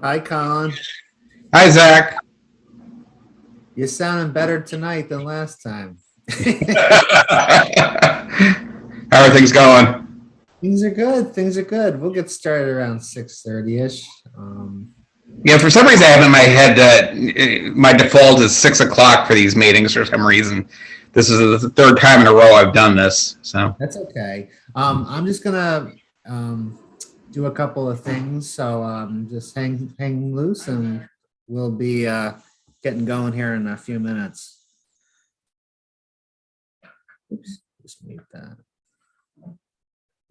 Hi, Colin. Hi, Zach. You're sounding better tonight than last time. How are things going? Things are good. Things are good. We'll get started around 6:30 ish. Yeah, for some reason I have in my head that my default is 6 o'clock for these meetings for some reason. This is the third time in a row I've done this. So That's okay. I'm just gonna um, do a couple of things. So just hang loose, and we'll be getting going here in a few minutes. Oops, just mute that.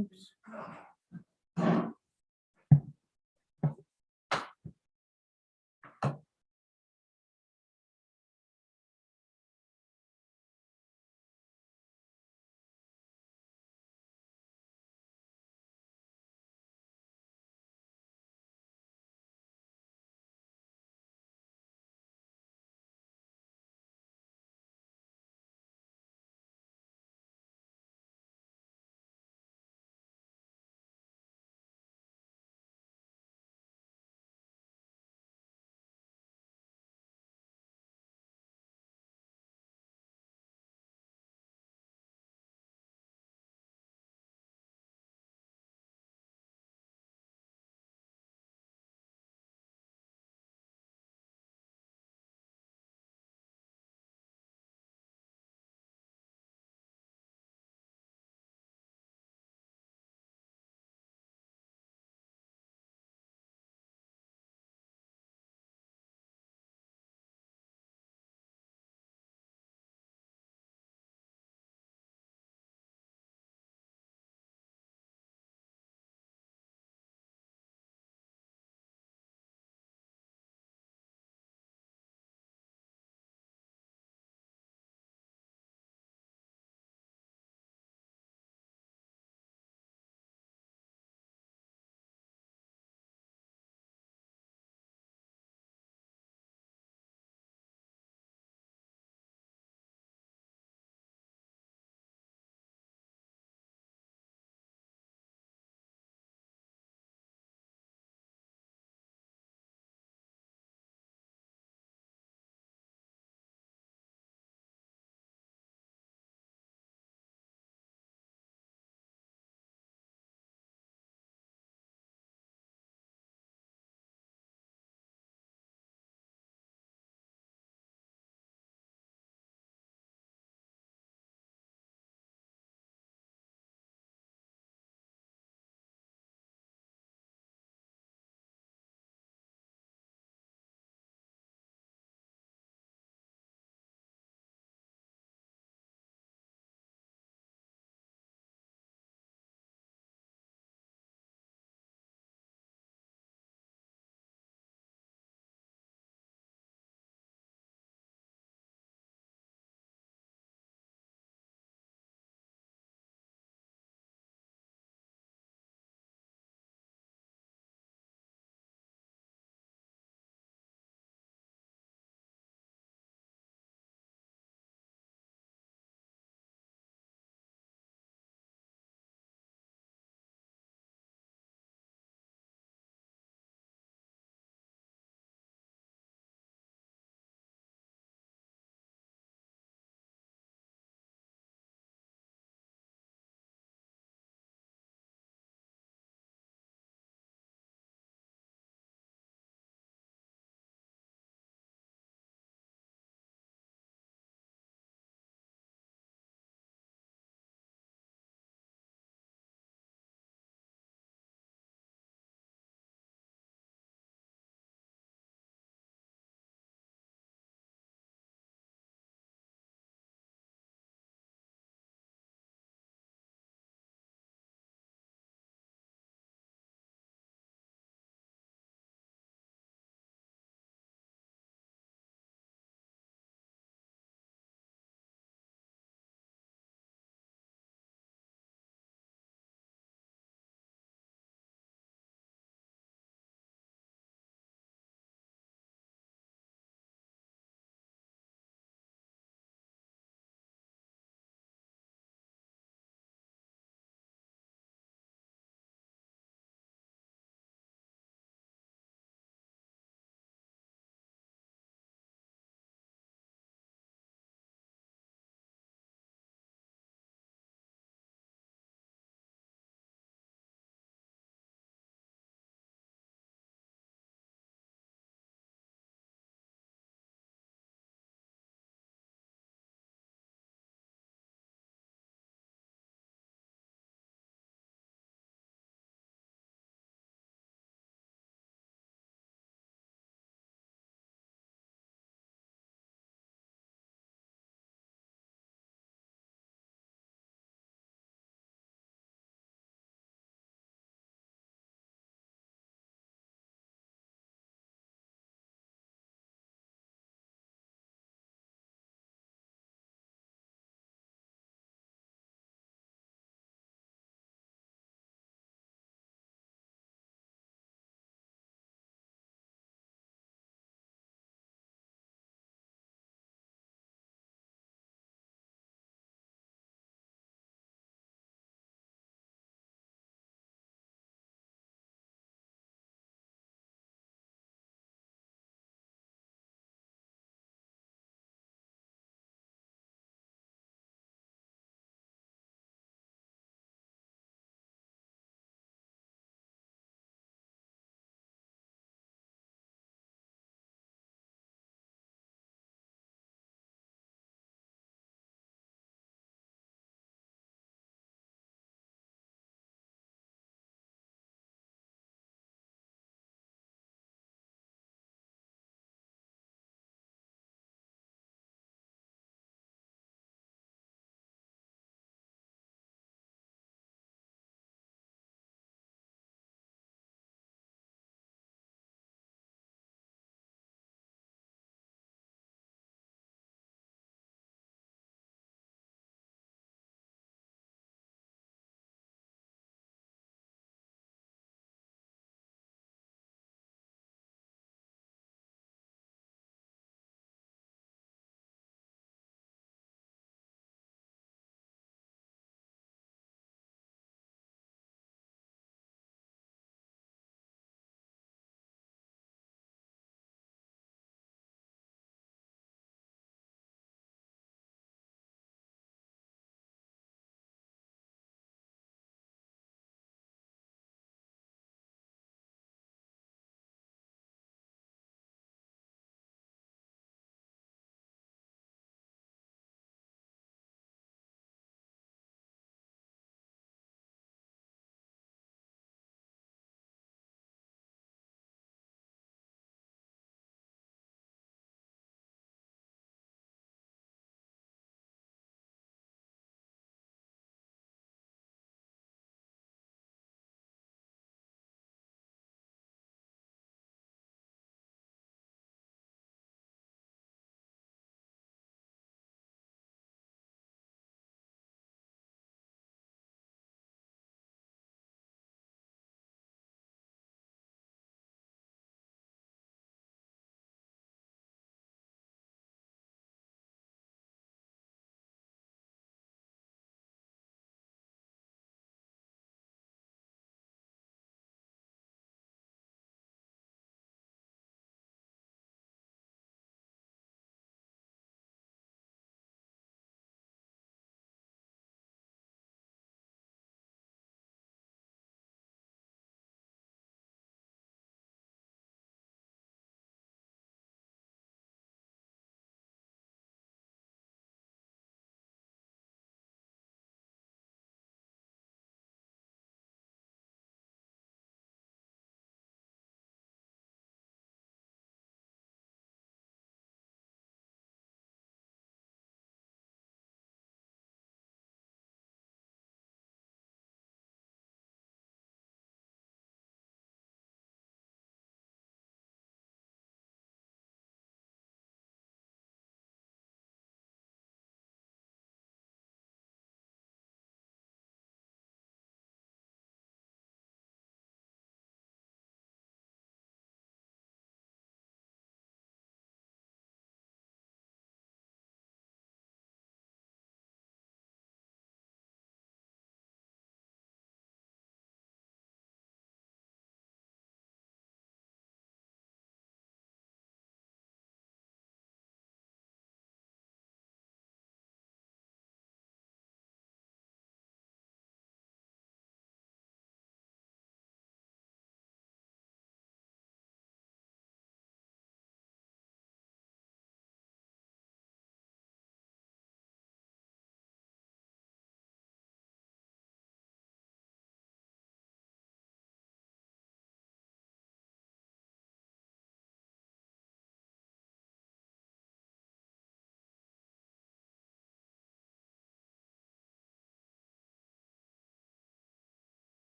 Oops.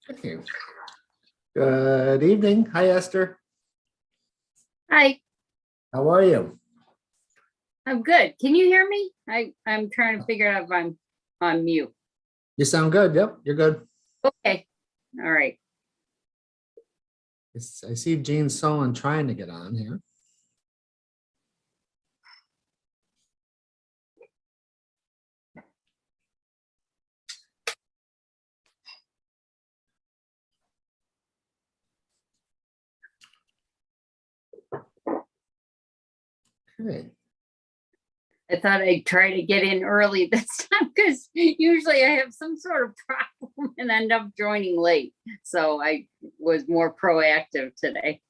Okay. Good evening. Hi, Esther. Hi, How are you? I'm good. Can you hear me? I'm trying to figure out if I'm on mute. You sound good. Yep, you're good. Okay, all right. I see Gene Solon trying to get on here. Okay. I thought I'd try to get in early this time because usually I have some sort of problem and end up joining late. So I was more proactive today.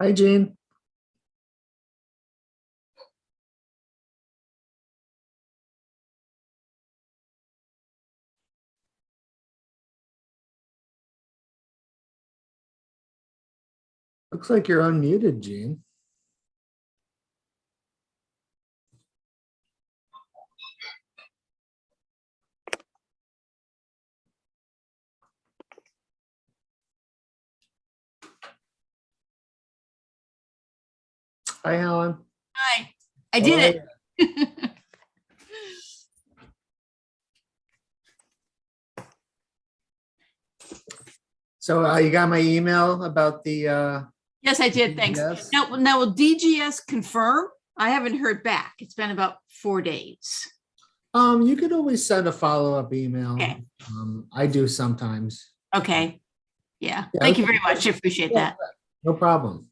Hi, Gene. Looks like you're unmuted, Gene. Hi, Helen. Hi, I How did are it. So you got my email about the Yes, I did. Thanks. DGS? Now will DGS confirm? I haven't heard back. It's been about 4 days. You could always send a follow-up email. Okay. I do sometimes. Okay. Yeah. Yeah, Thank you okay. very much. I appreciate Yeah, that. no problem.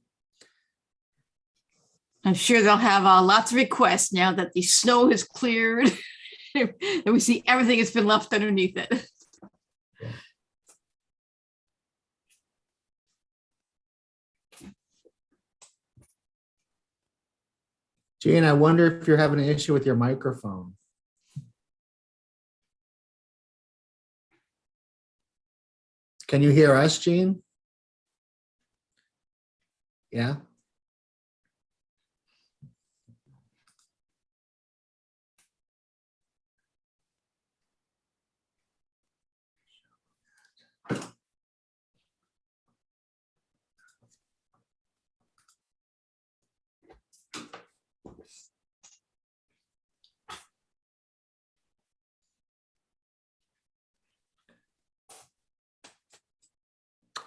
I'm sure they'll have lots of requests now that the snow has cleared and we see everything that's been left underneath it. Gene, I wonder if you're having an issue with your microphone. Can you hear us, Gene? Yeah.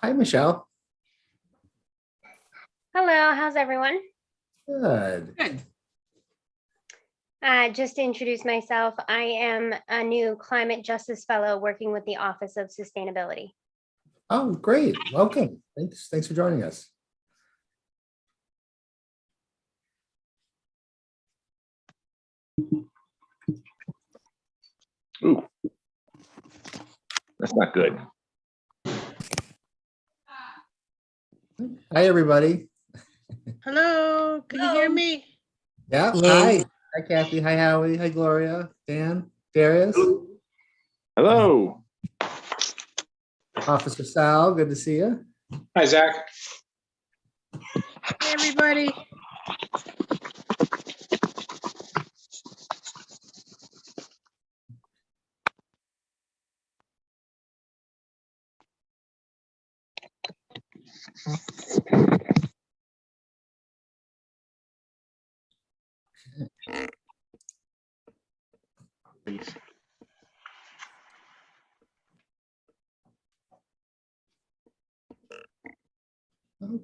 Hi, Michelle. Hello, how's everyone? Good. Good. Just to introduce myself, I am a new Climate Justice Fellow working with the Office of Sustainability. Oh, great. Welcome. Thanks for joining us. Ooh, that's not good. Hi, everybody. Hello, can you hear Hello. me? Yeah. Hello. Hi. Hi, Kathy. Hi, Howie. Hi, Gloria. Dan, Darius, Hello. Officer Sal. Good to see you. Hi, Zach. Hey, everybody.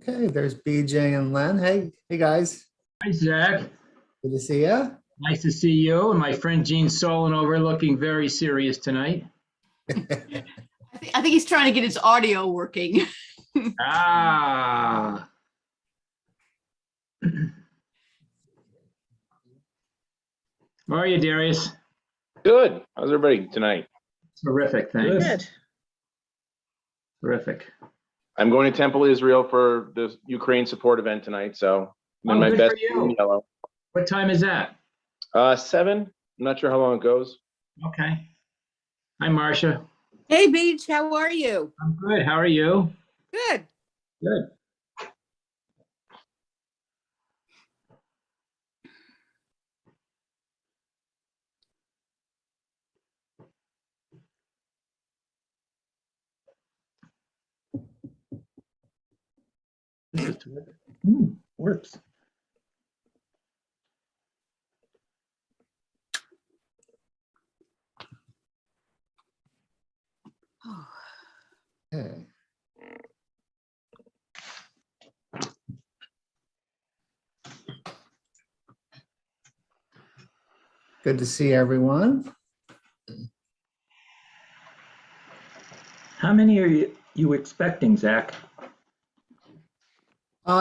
Okay, there's BJ and Len. Hey guys. Hi, Zach. Good to see you. Nice to see you. And my friend Gene Solon over looking very serious tonight. I think he's trying to get his audio working. Ah. How are you, Darius? Good. How's everybody tonight? Terrific, thanks. Good. Terrific. I'm going to Temple, Israel for the Ukraine support event tonight, so I'm in Oh, my good best for you. blue and yellow. What time is that? 7. I'm not sure how long it goes. Okay. Hi, Marcia. Hey, Beach, how are you? I'm good. How are you? Good. Good. Works. Okay. Good to see everyone. How many are you expecting, Zach?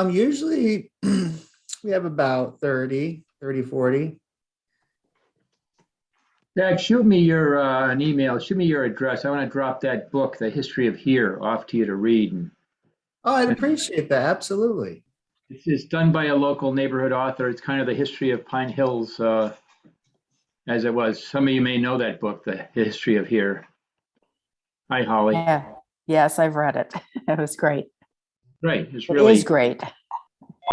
Usually we have about 30, 40. Zach, shoot me your an email. Shoot me your address. I want to drop that book, The History of Here, off to you to read. And Oh, I'd appreciate that. Absolutely. it's done by a local neighborhood author. It's kind of the history of Pine Hills as it was. Some of you may know that book, The History of Here. Hi, Holly. Yeah, yes, I've read it. It was great. Great. It's It really is great.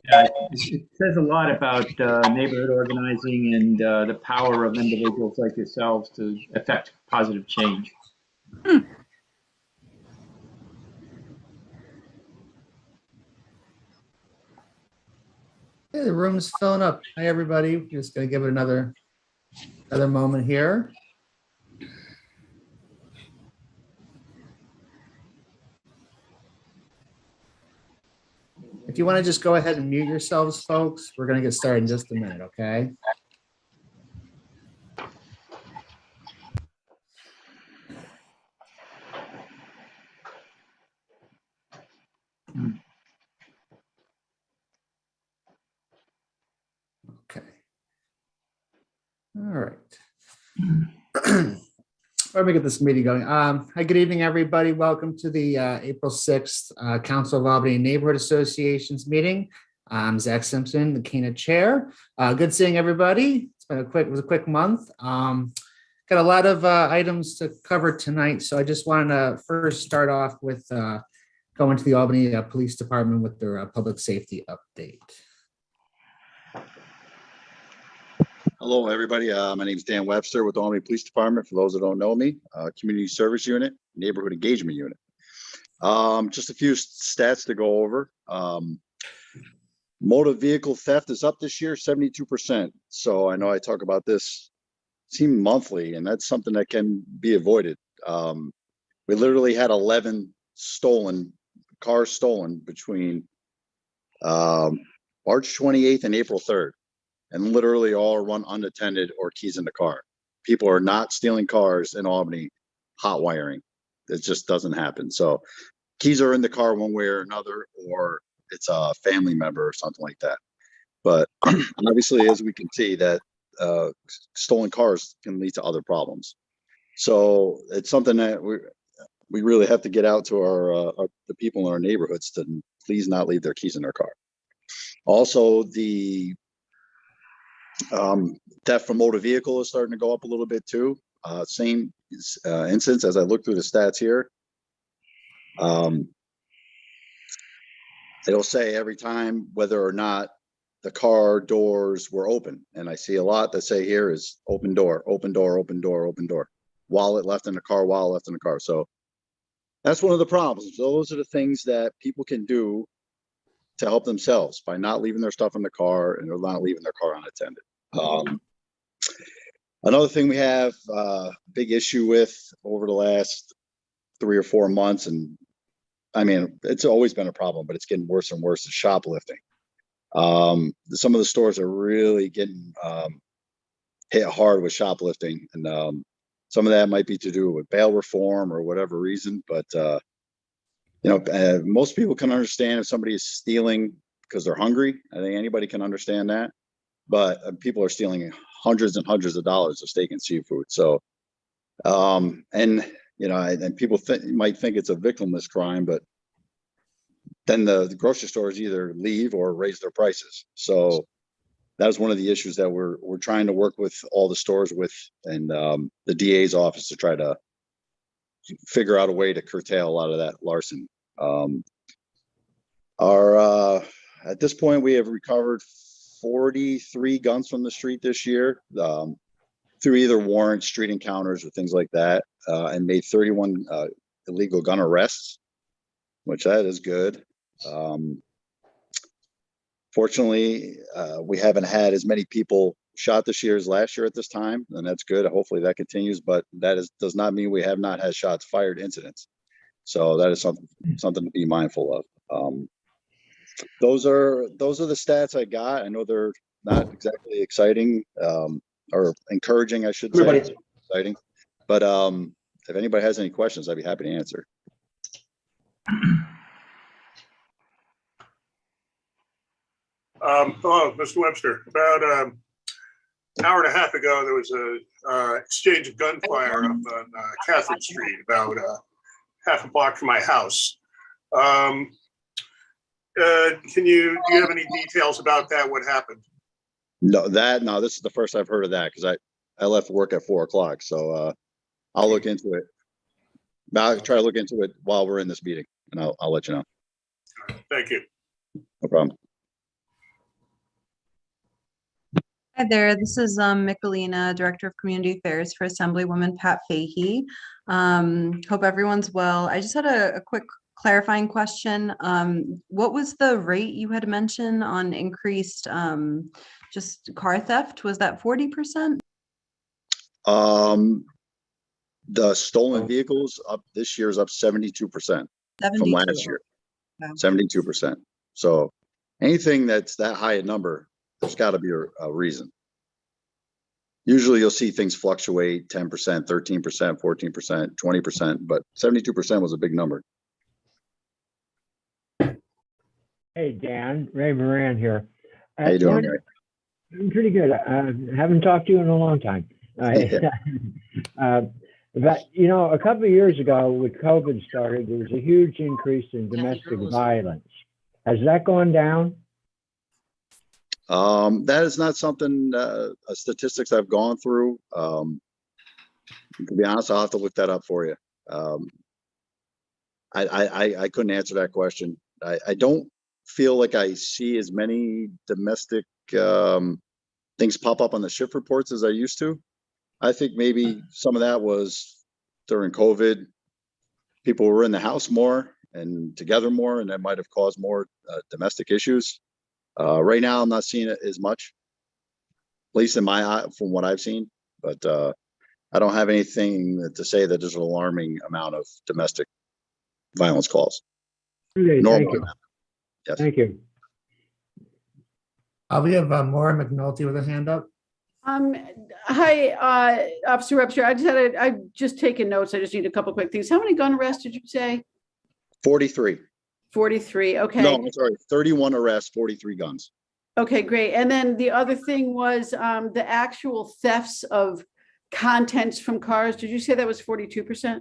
it says a lot about neighborhood organizing and the power of individuals like yourselves to affect positive change. Hey, the room's filling up. Hi, everybody. Just gonna give it another moment here. If you want to just go ahead and mute yourselves, folks, we're gonna get started in just a minute, okay? Okay. All right. Let me get this meeting going. Hi, good evening, everybody. Welcome to the April 6th Council of Albany Neighborhood Associations meeting. I'm Zach Simpson, the CANA chair. Good seeing everybody. It was a quick month. Got a lot of items to cover tonight, so I just wanted to first start off with going to the Albany Police Department with their public safety update. Hello, everybody. My name is Dan Webster with the Albany Police Department. For those that don't know me, Community Service Unit, Neighborhood Engagement Unit. Just a few stats to go over. Motor vehicle theft is up this year, 72%. So I know I talk about this seem monthly, and that's something that can be avoided. We literally had 11 cars stolen between March 28th and April 3rd. And literally all run unattended or keys in the car. People are not stealing cars in Albany, hot wiring. It just doesn't happen. So keys are in the car one way or another, or it's a family member or something like that. But obviously, as we can see, that stolen cars can lead to other problems. So it's something that we really have to get out to the people in our neighborhoods to please not leave their keys in their car. Also, the theft from motor vehicle is starting to go up a little bit too. Same instance as I look through the stats here. It'll say every time whether or not the car doors were open. And I see a lot that say here is open door, open door, open door, open door. Wallet left in the car, wallet left in the car. So that's one of the problems. Those are the things that people can do to help themselves by not leaving their stuff in the car and they're not leaving their car unattended. Another thing we have a big issue with over the last 3 or 4 months, and I mean, it's always been a problem, but it's getting worse and worse, is shoplifting. Some of the stores are really getting hit hard with shoplifting, and some of that might be to do with bail reform or whatever reason, but most people can understand if somebody is stealing because they're hungry. I think anybody can understand that, but people are stealing hundreds and hundreds of dollars of steak and seafood. So, and people might think it's a victimless crime, but then the grocery stores either leave or raise their prices. So that's one of the issues that we're trying to work with all the stores with, and the DA's office to try to figure out a way to curtail a lot of that larceny. At this point, we have recovered 43 guns from the street this year, through either warrants, street encounters, or things like that, and made 31 illegal gun arrests, which that is good. Fortunately, we haven't had as many people shot this year as last year at this time, and that's good. Hopefully that continues, but does not mean we have not had shots fired incidents. So that is something to be mindful of. Those are the stats I got. I know they're not exactly exciting, or encouraging, I should say. Exciting, but if anybody has any questions, I'd be happy to answer. Hello, Mr. Webster. About an hour and a half ago, there was a exchange of gunfire up on Catherine Street, about half a block from my house. Do you have any details about that? What happened? No, this is the first I've heard of that, because I left work at 4 o'clock. So I'll look into it. I'll try to look into it while we're in this meeting, and I'll let you know. Thank you. No problem. Hi there, this is Michelina, Director of Community Affairs for Assemblywoman Pat Fahey. Hope everyone's well. I just had a quick clarifying question. What was the rate you had mentioned on increased just car theft? Was that 40%? The stolen vehicles up this year is up 72% from last year. Wow. 72%. So anything that's that high a number, there's got to be a reason. Usually you'll see things fluctuate 10%, 13%, 14%, 20%, but 72% was a big number. Hey, Dan, Ray Moran here. How you doing, Ray? I'm pretty good. Haven't talked to you in a long time. But, a couple of years ago, when COVID started, there was a huge increase in domestic violence. Has that gone down? That is not something, statistics I've gone through. To be honest, I'll have to look that up for you. I couldn't answer that question. I don't feel like I see as many domestic things pop up on the shift reports as I used to. I think maybe some of that was during COVID. People were in the house more and together more, and that might have caused more domestic issues. Right now, I'm not seeing it as much, at least in my eye, from what I've seen. But I don't have anything to say that there's an alarming amount of domestic violence calls. Okay, thank you. Yes. Thank you. We have Maura McNulty with a hand up. Hi, Officer Webster. I've just taken notes. I just need a couple quick things. How many gun arrests did you say? 43. 43. Okay. No, I'm sorry. 31 arrests, 43 guns. Okay, great. And then the other thing was the actual thefts of contents from cars. Did you say that was 42%?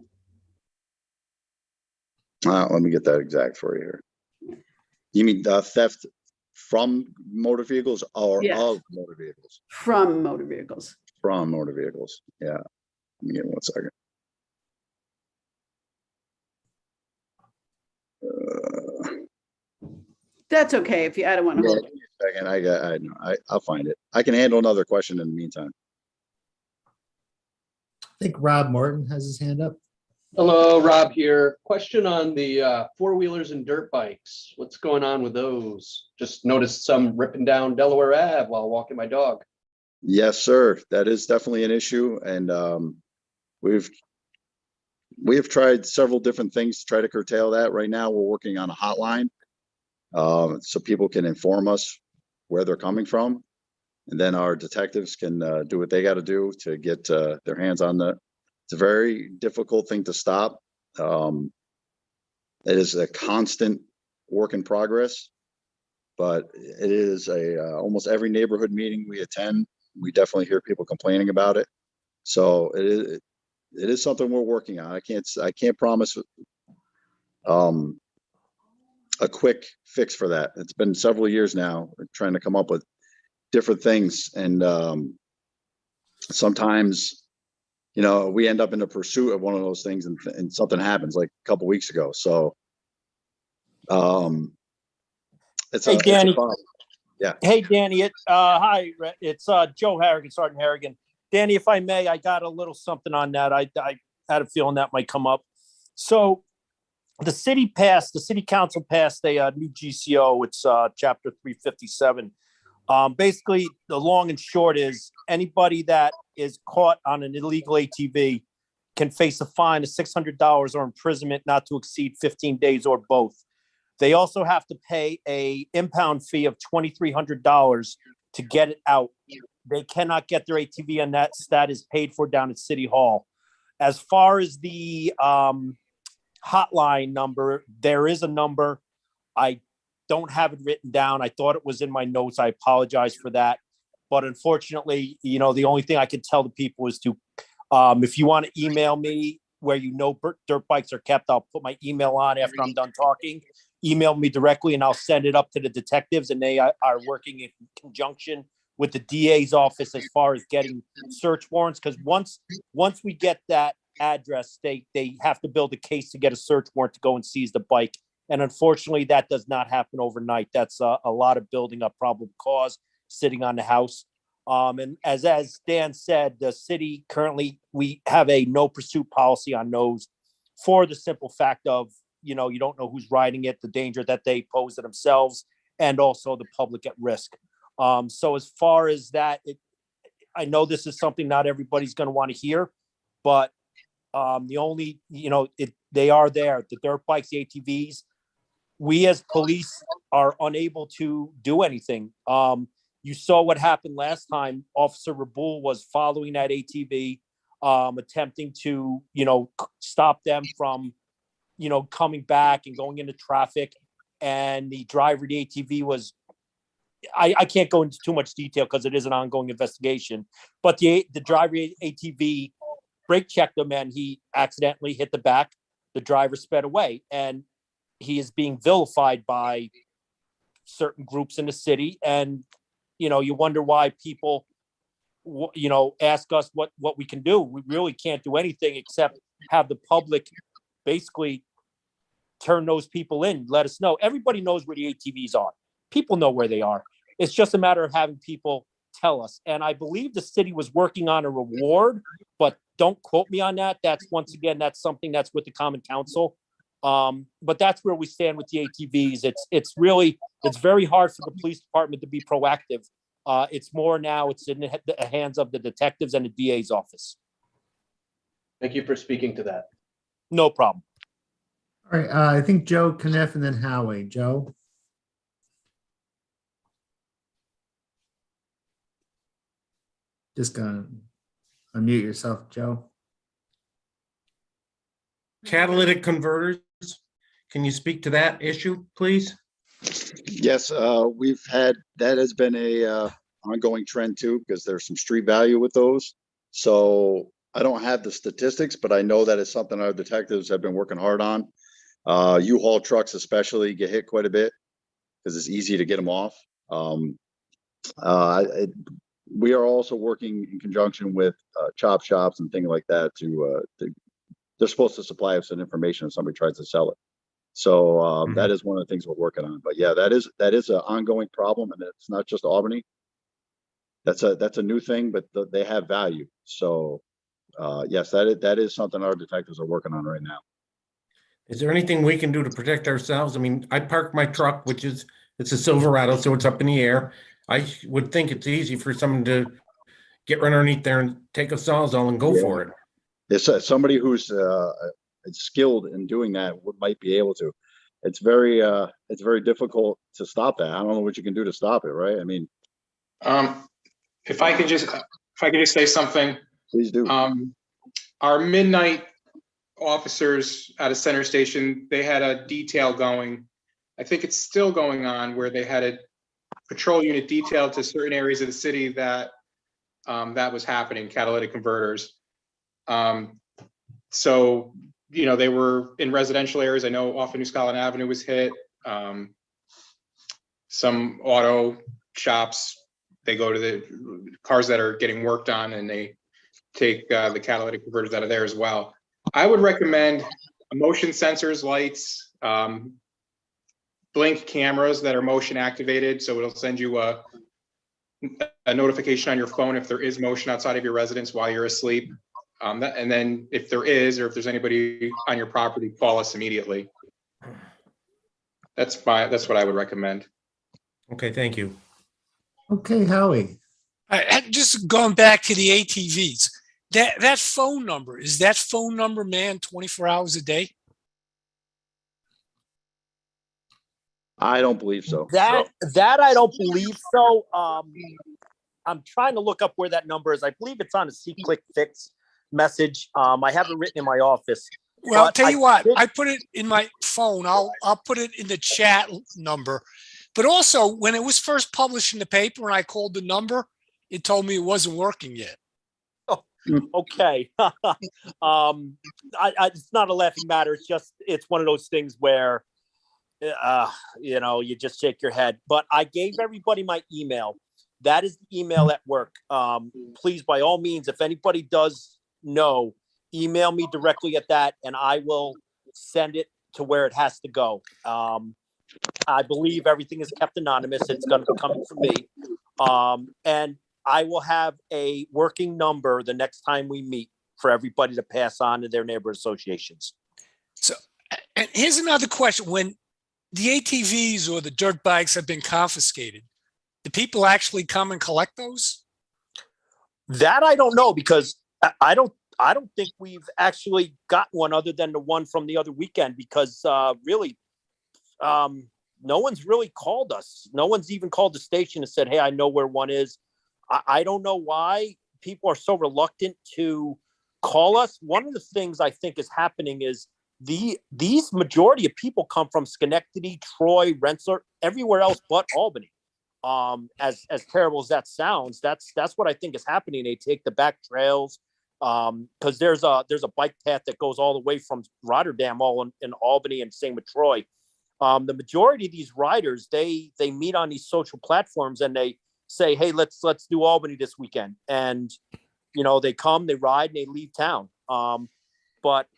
Let me get that exact for you here. You mean theft from motor vehicles or Yes. of motor vehicles? From motor vehicles. From motor vehicles. Yeah. Let me get 1 second. That's okay if you, I don't want to Yeah, hold give me a second. I'll find it. I can handle another question in the meantime. I think Rob Morton has his hand up. Hello, Rob here. Question on the four-wheelers and dirt bikes. What's going on with those? Just noticed some ripping down Delaware Ave while walking my dog. Yes, sir. That is definitely an issue. And we've we have tried several different things to try to curtail that. Right now, we're working on a hotline. So people can inform us where they're coming from. And then our detectives can do what they got to do to get their hands on the. It's a very difficult thing to stop. It is a constant work in progress, but it is almost every neighborhood meeting we attend, we definitely hear people complaining about it. So it is something we're working on. I can't promise a quick fix for that. It's been several years now trying to come up with different things, and sometimes we end up in the pursuit of one of those things, and something happens, like a couple weeks ago. So it's Hey, Danny. it's a problem. Yeah. Hey, Danny. Hi, it's Joe Harrigan, Sergeant Harrigan. Danny, if I may, I got a little something on that. I had a feeling that might come up. So the city council passed a new GCO. It's chapter 357. Basically, the long and short is anybody that is caught on an illegal ATV can face a fine of $600 or imprisonment not to exceed 15 days or both. They also have to pay a impound fee of $2,300 to get it out. They cannot get their ATV on that status paid for down at City Hall. As far as the hotline number, there is a number. I don't have it written down. I thought it was in my notes. I apologize for that. But unfortunately, the only thing I can tell the people is to, if you want to email me where dirt bikes are kept, I'll put my email on after I'm done talking. Email me directly and I'll send it up to the detectives, and they are working in conjunction with the DA's office as far as getting search warrants. Because once we get that address, they have to build a case to get a search warrant to go and seize the bike. And unfortunately, that does not happen overnight. That's a lot of building up probable cause sitting on the house. And as Dan said, the city currently, we have a no pursuit policy on those for the simple fact of, you don't know who's riding it, the danger that they pose to themselves, and also the public at risk. So as far as that, I know this is something not everybody's going to want to hear, but the only, they are there, the dirt bikes, the ATVs. We as police are unable to do anything. You saw what happened last time. Officer Rabul was following that ATV, attempting to, stop them from, coming back and going into traffic. And the driver of the ATV was, I can't go into too much detail because it is an ongoing investigation, but the driver of the ATV brake checked him and he accidentally hit the back. The driver sped away, and he is being vilified by certain groups in the city. And, you wonder why people, ask us what we can do. We really can't do anything except have the public basically turn those people in, let us know. Everybody knows where the ATVs are. People know where they are. It's just a matter of having people tell us. And I believe the city was working on a reward, but don't quote me on that. That's that's something that's with the Common Council. But that's where we stand with the ATVs. It's very hard for the police department to be proactive. It's more now, it's in the hands of the detectives and the DA's office. Thank you for speaking to that. No problem. All right, I think Joe Kniff and then Howie. Joe? Just gonna unmute yourself, Joe. Catalytic converters, can you speak to that issue, please? Yes, that has been a ongoing trend too, because there's some street value with those. So I don't have the statistics, but I know that it's something our detectives have been working hard on. U-Haul trucks especially get hit quite a bit because it's easy to get them off. We are also working in conjunction with chop shops and things like that they're supposed to supply us some information if somebody tries to sell it. So that is one of the things we're working on. But yeah, that is an ongoing problem, and it's not just Albany. That's a new thing, but they have value. So yes, that is something our detectives are working on right now. Is there anything we can do to protect ourselves? I mean, I parked my truck, it's a Silverado, so it's up in the air. I would think it's easy for someone to get right underneath there and take a Sawzall and go for it. It's somebody who's skilled in doing that might be able to. It's very difficult to stop that. I don't know what you can do to stop it, right? I mean, if I could just say something. Please do. Our midnight officers at a center station, they had a detail going. I think it's still going on, where they had a patrol unit detailed to certain areas of the city that that was happening, catalytic converters. So, they were in residential areas. I know off of New Scotland Avenue was hit. Some auto shops, they go to the cars that are getting worked on and they take the catalytic converters out of there as well. I would recommend motion sensors, lights, blink cameras that are motion activated. So it'll send you a notification on your phone if there is motion outside of your residence while you're asleep. And then if there is, or if there's anybody on your property, call us immediately. That's what I would recommend. Okay, thank you. Okay, Howie. Just going back to the ATVs, that phone number, is that phone number manned 24 hours a day? I don't believe so. That I don't believe so. I'm trying to look up where that number is. I believe it's on a C-Click Fix message. I have it written in my office. Well, I'll tell you what, I put it in my phone. I'll put it in the chat number. But also, when it was first published in the paper and I called the number, it told me it wasn't working yet. Oh, okay. It's not a laughing matter. It's one of those things where, you just shake your head. But I gave everybody my email. That is the email at work. Please, by all means, if anybody does know, email me directly at that, and I will send it to where it has to go. I believe everything is kept anonymous. It's going to be coming from me. And I will have a working number the next time we meet for everybody to pass on to their neighborhood associations. So, and here's another question. When the ATVs or the dirt bikes have been confiscated, do people actually come and collect those? That I don't know, because I don't think we've actually got one other than the one from the other weekend, because really, no one's really called us. No one's even called the station and said, hey, I know where one is. I don't know why people are so reluctant to call us. One of the things I think is happening is these majority of people come from Schenectady, Troy, Rensselaer, everywhere else but Albany. As terrible as that sounds, that's what I think is happening. They take the back trails, because there's a bike path that goes all the way from Rotterdam, all in Albany, and same with Troy. The majority of these riders, they meet on these social platforms and they say, hey, let's do Albany this weekend. And, they come, they ride, and they leave town. But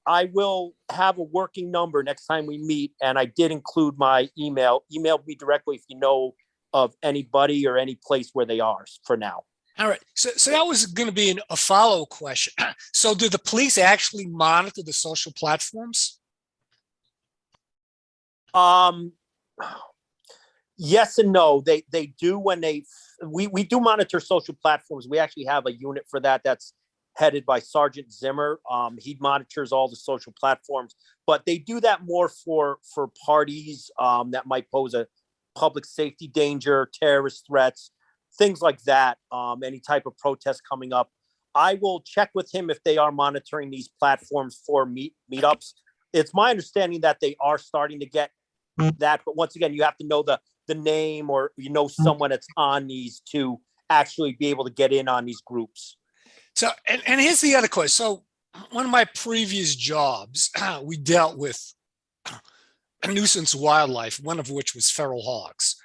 I will have a working number next time we meet. And I did include my email. Email me directly if you know of anybody or any place where they are for now. All right. So that was going to be a follow question. So do the police actually monitor the social platforms? Yes and no. They do when we do monitor social platforms. We actually have a unit for that. That's headed by Sergeant Zimmer. He monitors all the social platforms, but they do that more for parties that might pose a public safety danger, terrorist threats, things like that. Any type of protest coming up. I will check with him if they are monitoring these platforms for meetups. It's my understanding that they are starting to get that, but once again, you have to know the name, or someone that's on these to actually be able to get in on these groups. So, and here's the other question. So one of my previous jobs, we dealt with a nuisance wildlife, one of which was feral hogs.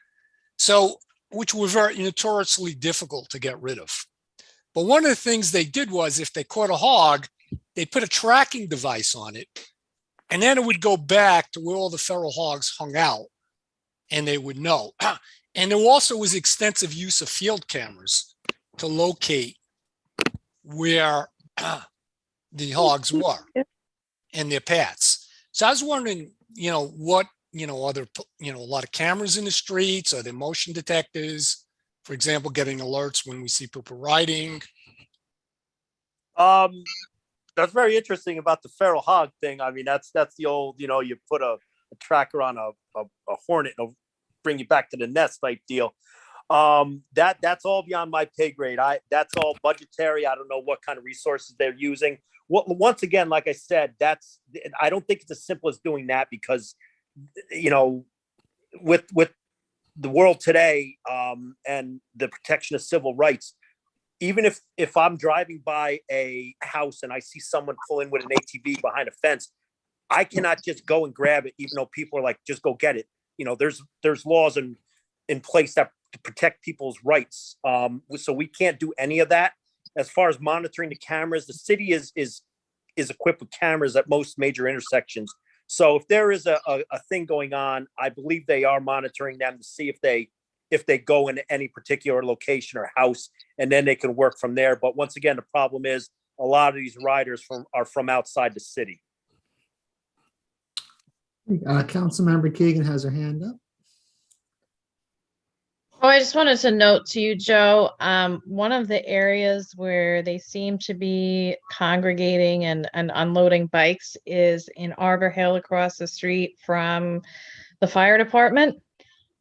So, which were very notoriously difficult to get rid of. But one of the things they did was, if they caught a hog, they put a tracking device on it, and then it would go back to where all the feral hogs hung out, and they would know. And there also was extensive use of field cameras to locate where the hogs were and their paths. So I was wondering, what, are there, a lot of cameras in the streets? Are there motion detectors, for example, getting alerts when we see people riding? That's very interesting about the feral hog thing. I mean, that's the old, you put a tracker on a hornet, and it'll bring you back to the nest type deal. That's all beyond my pay grade. That's all budgetary. I don't know what kind of resources they're using. Once again, like I said, I don't think it's as simple as doing that because, with the world today, and the protection of civil rights, even if I'm driving by a house and I see someone pull in with an ATV behind a fence, I cannot just go and grab it, even though people are like, just go get it. There's laws in place that to protect people's rights. So we can't do any of that. As far as monitoring the cameras, the city is equipped with cameras at most major intersections. So if there is a thing going on, I believe they are monitoring them to see if they go in any particular location or house, and then they can work from there. But once again, the problem is a lot of these riders are from outside the city. Councilmember Keegan has her hand up. Oh, I just wanted to note to you, Joe, one of the areas where they seem to be congregating and unloading bikes is in Arbor Hill across the street from the fire department.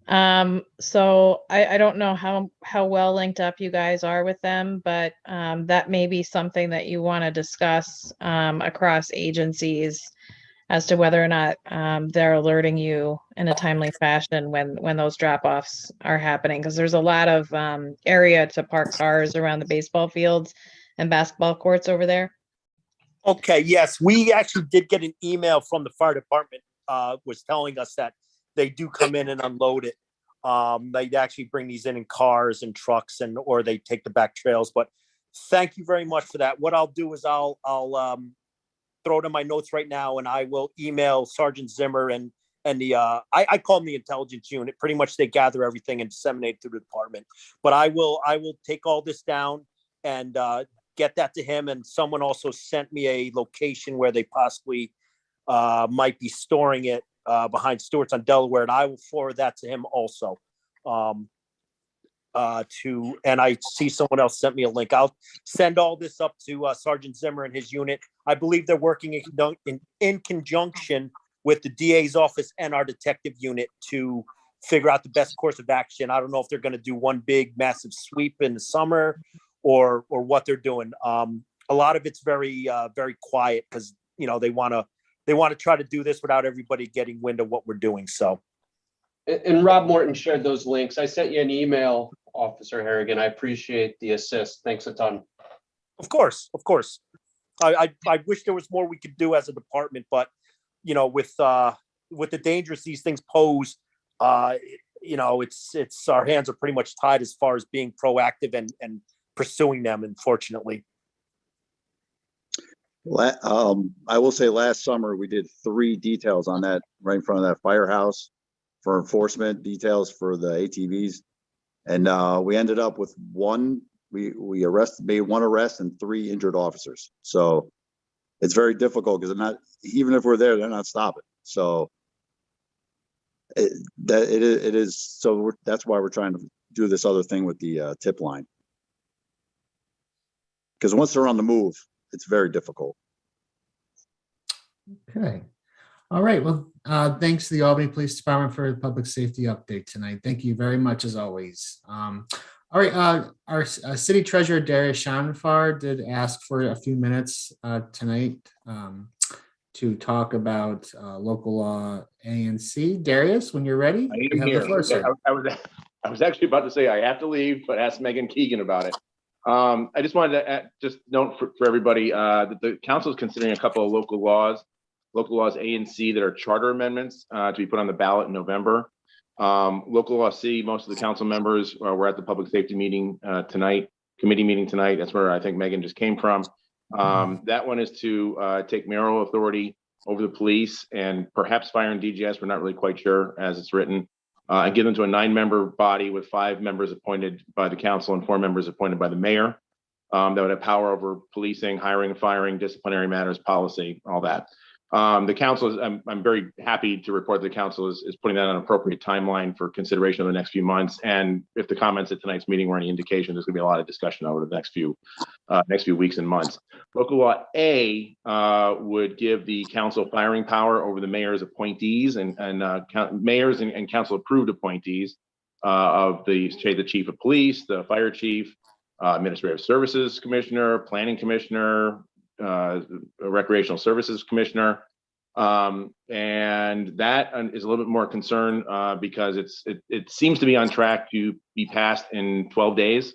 So I don't know how well linked up you guys are with them, but that may be something that you want to discuss across agencies as to whether or not they're alerting you in a timely fashion when those drop-offs are happening. Because there's a lot of area to park cars around the baseball fields and basketball courts over there. Okay, yes, we actually did get an email from the fire department was telling us that they do come in and unload it. They actually bring these in cars and trucks, or they take the back trails. But thank you very much for that. What I'll do is I'll throw it in my notes right now, and I will email Sergeant Zimmer and the I call them the intelligence unit. Pretty much they gather everything and disseminate it through the department. But I will take all this down and get that to him. And someone also sent me a location where they possibly might be storing it behind Stewart's on Delaware, and I will forward that to him also. And I see someone else sent me a link. I'll send all this up to Sergeant Zimmer and his unit. I believe they're working in conjunction with the DA's office and our detective unit to figure out the best course of action. I don't know if they're going to do one big massive sweep in the summer or what they're doing. A lot of it's very quiet because they want to try to do this without everybody getting wind of what we're doing. So. And Rob Morton shared those links. I sent you an email, Officer Harrigan. I appreciate the assist. Thanks a ton. Of course. I wish there was more we could do as a department, but with the dangers these things pose, it's our hands are pretty much tied as far as being proactive and pursuing them, unfortunately. I will say last summer we did 3 details on that right in front of that firehouse for enforcement details for the ATVs. And we ended up with we made 1 arrest and 3 injured officers. So it's very difficult because even if we're there, they're not stopping. So that's why we're trying to do this other thing with the tip line. Because once they're on the move, it's very difficult. Okay. All right. Well, thanks to the Albany Police Department for the public safety update tonight. Thank you very much, as always. All right. Our city treasurer, Darius Shanfar, did ask for a few minutes tonight to talk about local law A and C. Darius, when you're ready, I am here. I was actually about to say I have to leave, but ask Megan Keegan about it. I just wanted to just note for everybody that the council is considering a couple of local laws A and C that are charter amendments to be put on the ballot in November. Local law C, most of the council members were at the public safety meeting committee meeting tonight. That's where I think Megan just came from. That one is to take mayoral authority over the police and perhaps fire and DGS. We're not really quite sure as it's written. And give them to a 9-member body with 5 members appointed by the council and 4 members appointed by the mayor. That would have power over policing, hiring, firing, disciplinary matters, policy, all that. The council is, I'm very happy to report the council is putting that on an appropriate timeline for consideration over the next few months. And if the comments at tonight's meeting were any indication, there's gonna be a lot of discussion over the next few weeks and months. Local law A would give the council firing power over the mayor's appointees and mayors and council approved appointees of the chief of police, the fire chief, administrative services commissioner, planning commissioner, recreational services commissioner. And that is a little bit more concern because it seems to be on track to be passed in 12 days.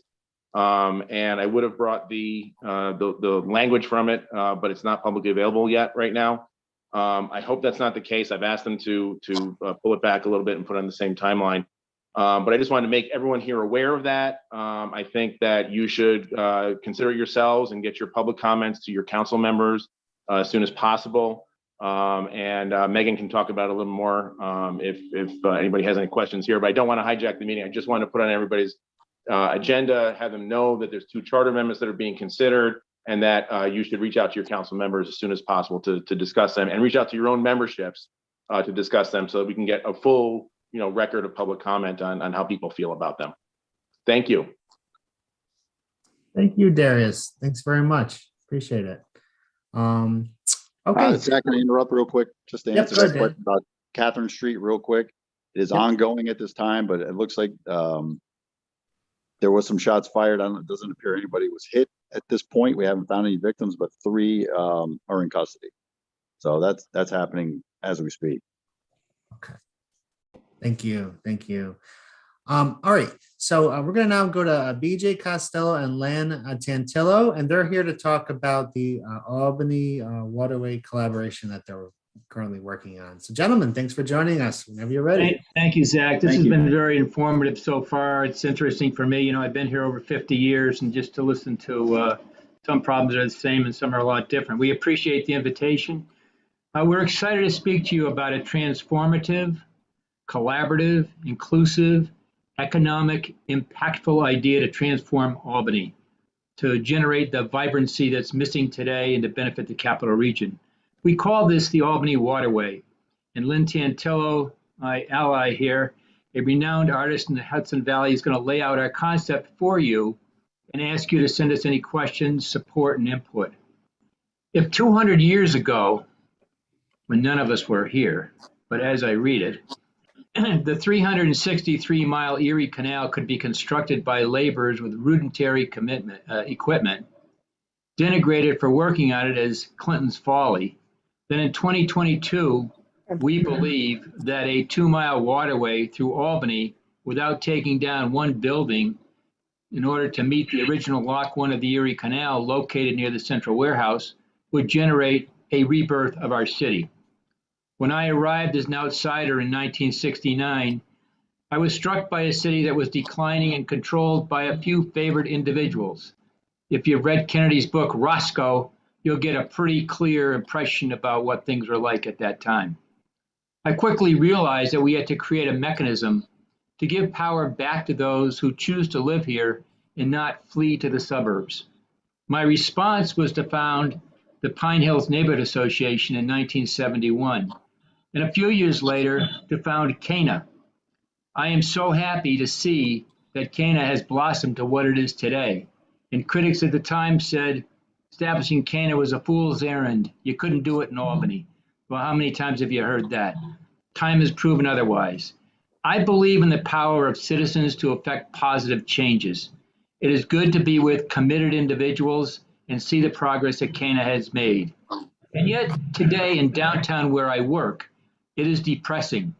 And I would have brought the language from it, but it's not publicly available yet right now. I hope that's not the case. I've asked them to pull it back a little bit and put it on the same timeline. But I just wanted to make everyone here aware of that. I think that you should consider it yourselves and get your public comments to your council members as soon as possible. And Megan can talk about it a little more if anybody has any questions here, but I don't want to hijack the meeting. I just want to put on everybody's agenda, have them know that there's 2 charter amendments that are being considered and that you should reach out to your council members as soon as possible to discuss them, and reach out to your own memberships to discuss them so that we can get a full record of public comment on how people feel about them. Thank you. Thank you, Darius. Thanks very much. Appreciate it. Okay. Zach, can I interrupt real quick just to answer that question about Catherine Street real quick? It is ongoing at this time, but it looks like there was some shots fired. It doesn't appear anybody was hit at this point. We haven't found any victims, but 3 are in custody. So that's happening as we speak. Okay. Thank you. Thank you. All right. So we're going to now go to BJ Costello and Lan Tantillo, and they're here to talk about the Albany waterway collaboration that they're currently working on. So gentlemen, thanks for joining us whenever you're ready. Thank you, Zach. This has been very informative so far. It's interesting for me. I've been here over 50 years, and just to listen to some problems are the same and some are a lot different. We appreciate the invitation. We're excited to speak to you about a transformative, collaborative, inclusive, economic, impactful idea to transform Albany, to generate the vibrancy that's missing today and to benefit the capital region. We call this the Albany Waterway. And Lynn Tantillo, my ally here, a renowned artist in the Hudson Valley, is going to lay out our concept for you and ask you to send us any questions, support, and input. If 200 years ago, when none of us were here, but as I read it, the 363-mile Erie Canal could be constructed by laborers with rudimentary equipment, denigrated for working on it as Clinton's folly, then in 2022, we believe that a 2-mile waterway through Albany without taking down one building in order to meet the original Lock 1 of the Erie Canal located near the Central Warehouse would generate a rebirth of our city. When I arrived as an outsider in 1969, I was struck by a city that was declining and controlled by a few favored individuals. If you've read Kennedy's book, Roscoe, you'll get a pretty clear impression about what things were like at that time. I quickly realized that we had to create a mechanism to give power back to those who choose to live here and not flee to the suburbs. My response was to found the Pine Hills Neighborhood Association in 1971, and a few years later to found CANA. I am so happy to see that CANA has blossomed to what it is today. And critics at the time said establishing CANA was a fool's errand. You couldn't do it in Albany. Well, how many times have you heard that? Time has proven otherwise. I believe in the power of citizens to effect positive changes. It is good to be with committed individuals and see the progress that CANA has made. And yet today in downtown where I work, it is depressing,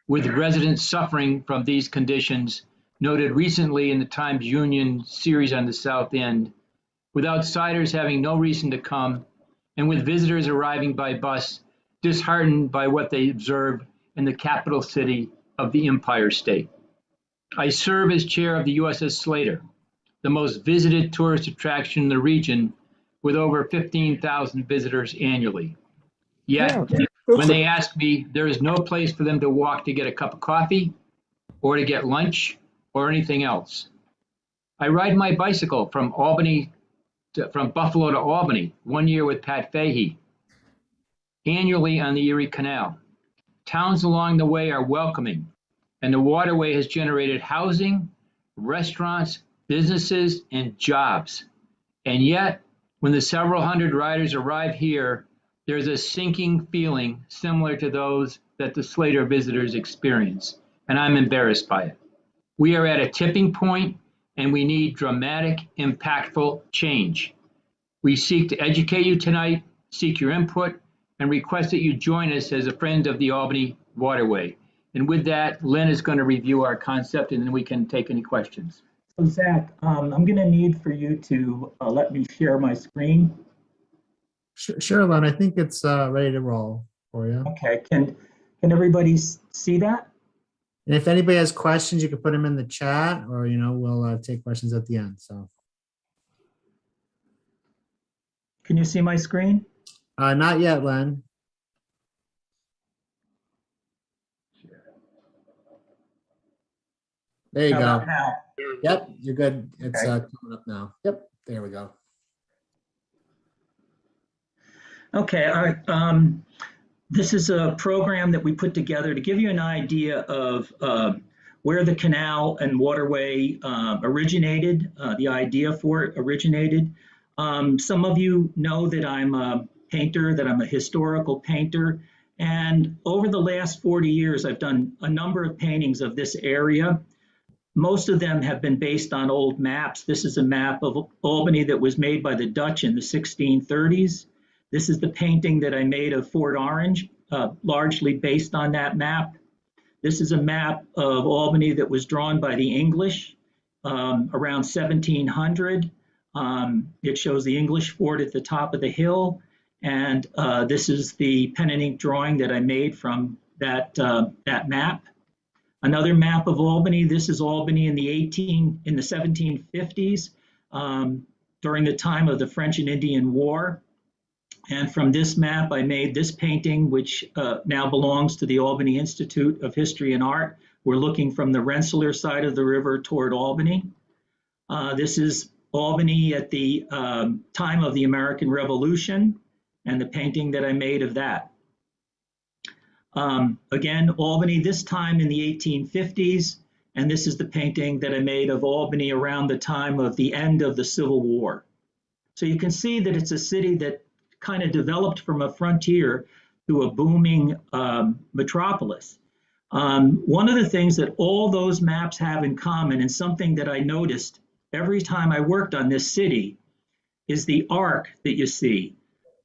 with residents suffering from these conditions noted recently in the Times-Union series on the South End, with outsiders having no reason to come, and with visitors arriving by bus, disheartened by what they observe in the capital city of the Empire State. I serve as chair of the USS Slater, the most visited tourist attraction in the region, with over 15,000 visitors annually. Yet, when they ask me, there is no place for them to walk to get a cup of coffee, or to get lunch, or anything else. I ride my bicycle from Buffalo to Albany, 1 year with Pat Fahey. annually on the Erie Canal. Towns along the way are welcoming, and the waterway has generated housing, restaurants, businesses, and jobs. And yet, when the several hundred riders arrive here, there's a sinking feeling similar to those that the Slater visitors experience, and I'm embarrassed by it. We are at a tipping point, and we need dramatic, impactful change. We seek to educate you tonight, seek your input, and request that you join us as a friend of the Albany Waterway. And with that, Lynn is going to review our concept, and then we can take any questions. So Zach, I'm going to need for you to let me share my screen. Sure, Len. I think it's ready to roll for you. Okay. Can everybody see that? And if anybody has questions, you can put them in the chat, or we'll take questions at the end. So, can you see my screen? Not yet, Len. There you How go. about now? Yep, you're good. It's Okay. coming up now. Yep, there we go. Okay, all right. This is a program that we put together to give you an idea of where the canal and waterway originated, the idea for it originated. Some of you know that I'm a painter, that I'm a historical painter. And over the last 40 years, I've done a number of paintings of this area. Most of them have been based on old maps. This is a map of Albany that was made by the Dutch in the 1630s. This is the painting that I made of Fort Orange, largely based on that map. This is a map of Albany that was drawn by the English around 1700. It shows the English fort at the top of the hill. And this is the pen and ink drawing that I made from that map. Another map of Albany. This is Albany in the 1750s, during the time of the French and Indian War. And from this map, I made this painting, which now belongs to the Albany Institute of History and Art. We're looking from the Rensselaer side of the river toward Albany. This is Albany at the time of the American Revolution, and the painting that I made of that. Again, Albany this time in the 1850s, and this is the painting that I made of Albany around the time of the end of the Civil War. So you can see that it's a city that kind of developed from a frontier to a booming metropolis. One of the things that all those maps have in common, and something that I noticed every time I worked on this city, is the arc that you see,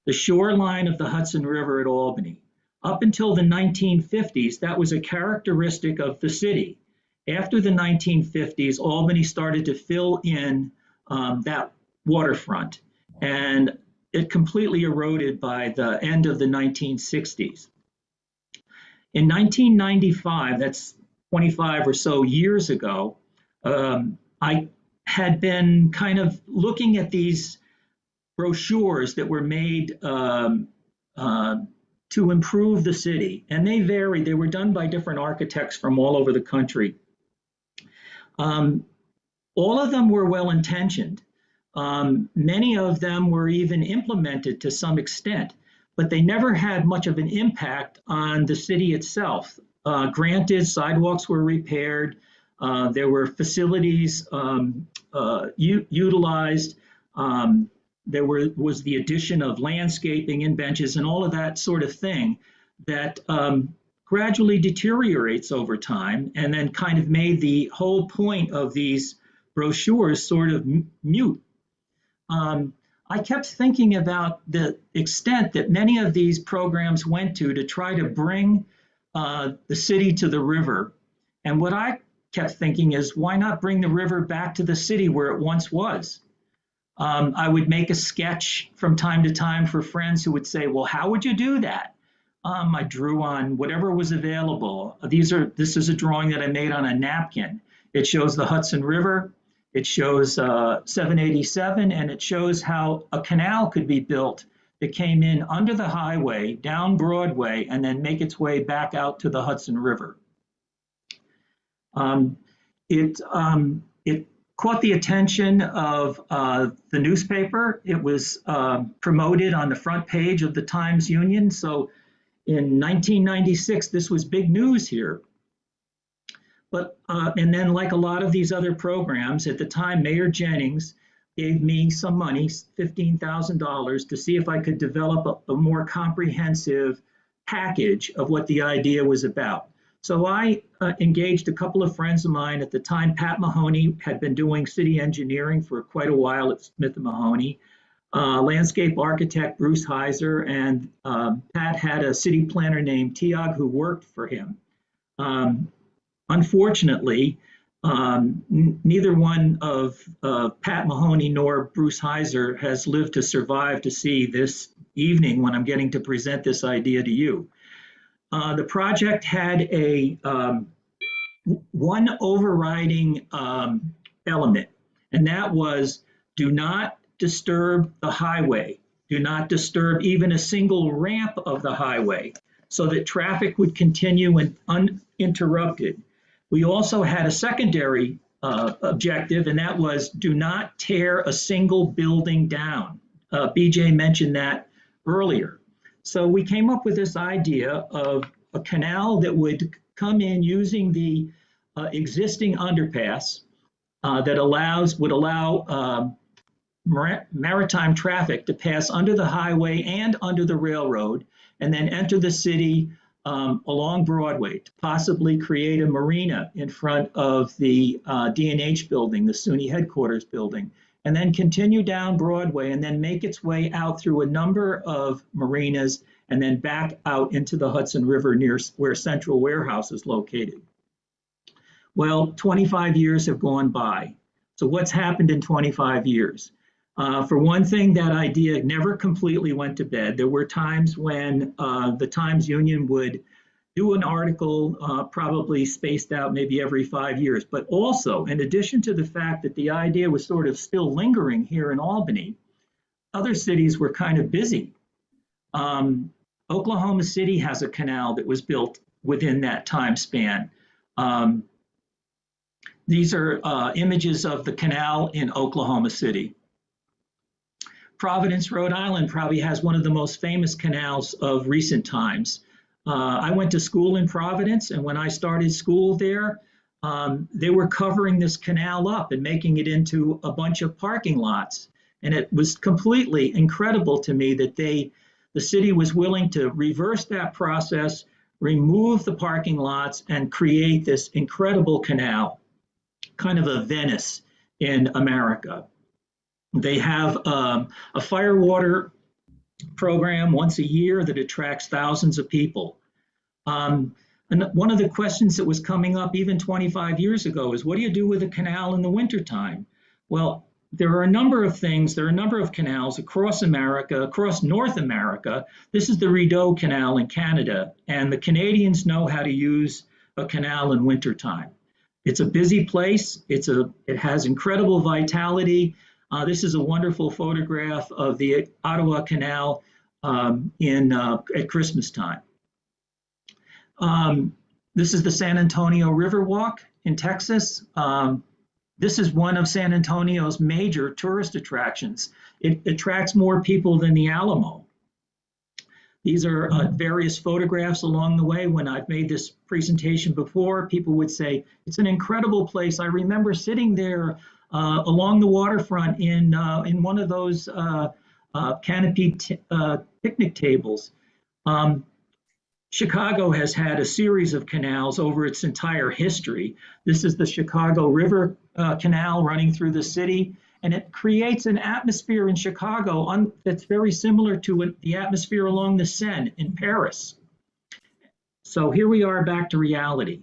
the shoreline of the Hudson River at Albany. Up until the 1950s, that was a characteristic of the city. After the 1950s, Albany started to fill in that waterfront, and it completely eroded by the end of the 1960s. In 1995, that's 25 or so years ago, I had been kind of looking at these brochures that were made to improve the city, and they varied. They were done by different architects from all over the country. All of them were well-intentioned. Many of them were even implemented to some extent, but they never had much of an impact on the city itself. Granted, sidewalks were repaired, there were facilities utilized, there was the addition of landscaping and benches and all of that sort of thing that gradually deteriorates over time, and then kind of made the whole point of these brochures sort of mute. I kept thinking about the extent that many of these programs went to try to bring the city to the river. And what I kept thinking is, why not bring the river back to the city where it once was? I would make a sketch from time to time for friends who would say, well, how would you do that? I drew on whatever was available. This is a drawing that I made on a napkin. It shows the Hudson River. It shows 787, and it shows how a canal could be built that came in under the highway, down Broadway, and then make its way back out to the Hudson River. It caught the attention of the newspaper. It was promoted on the front page of the Times-Union. So in 1996, this was big news here. But and then, like a lot of these other programs, at the time, Mayor Jennings gave me some money, $15,000, to see if I could develop a more comprehensive package of what the idea was about. So I engaged a couple of friends of mine at the time. Pat Mahoney had been doing city engineering for quite a while at Smith & Mahoney. Landscape architect Bruce Heiser, and Pat had a city planner named Tiag who worked for him. Unfortunately, neither one of Pat Mahoney nor Bruce Heiser has lived to survive to see this evening when I'm getting to present this idea to you. The project had a one overriding element, and that was do not disturb the highway. Do not disturb even a single ramp of the highway so that traffic would continue uninterrupted. We also had a secondary objective, and that was do not tear a single building down. BJ mentioned that earlier. So we came up with this idea of a canal that would come in using the existing underpass that would allow maritime traffic to pass under the highway and under the railroad, and then enter the city along Broadway to possibly create a marina in front of the D&H building, the SUNY headquarters building, and then continue down Broadway and then make its way out through a number of marinas and then back out into the Hudson River near where Central Warehouse is located. Well, 25 years have gone by. So what's happened in 25 years? For one thing, that idea never completely went to bed. There were times when the Times-Union would do an article, probably spaced out maybe every 5 years. But also, in addition to the fact that the idea was sort of still lingering here in Albany, other cities were kind of busy. Oklahoma City has a canal that was built within that time span. These are images of the canal in Oklahoma City. Providence, Rhode Island probably has one of the most famous canals of recent times. I went to school in Providence, and when I started school there, they were covering this canal up and making it into a bunch of parking lots. And it was completely incredible to me that the city was willing to reverse that process, remove the parking lots, and create this incredible canal, kind of a Venice in America. They have a firewater program once a year that attracts thousands of people. And one of the questions that was coming up even 25 years ago is, what do you do with a canal in the wintertime? Well, there are a number of things. There are a number of canals across America, across North America. This is the Rideau Canal in Canada, and the Canadians know how to use a canal in wintertime. It's a busy place. It has incredible vitality. This is a wonderful photograph of the Ottawa Canal at Christmas time. This is the San Antonio Riverwalk in Texas. This is one of San Antonio's major tourist attractions. It attracts more people than the Alamo. These are various photographs along the way. When I've made this presentation before, people would say, it's an incredible place. I remember sitting there along the waterfront in one of those canopy picnic tables. Chicago has had a series of canals over its entire history. This is the Chicago River Canal running through the city, and it creates an atmosphere in Chicago that's very similar to the atmosphere along the Seine in Paris. So here we are back to reality.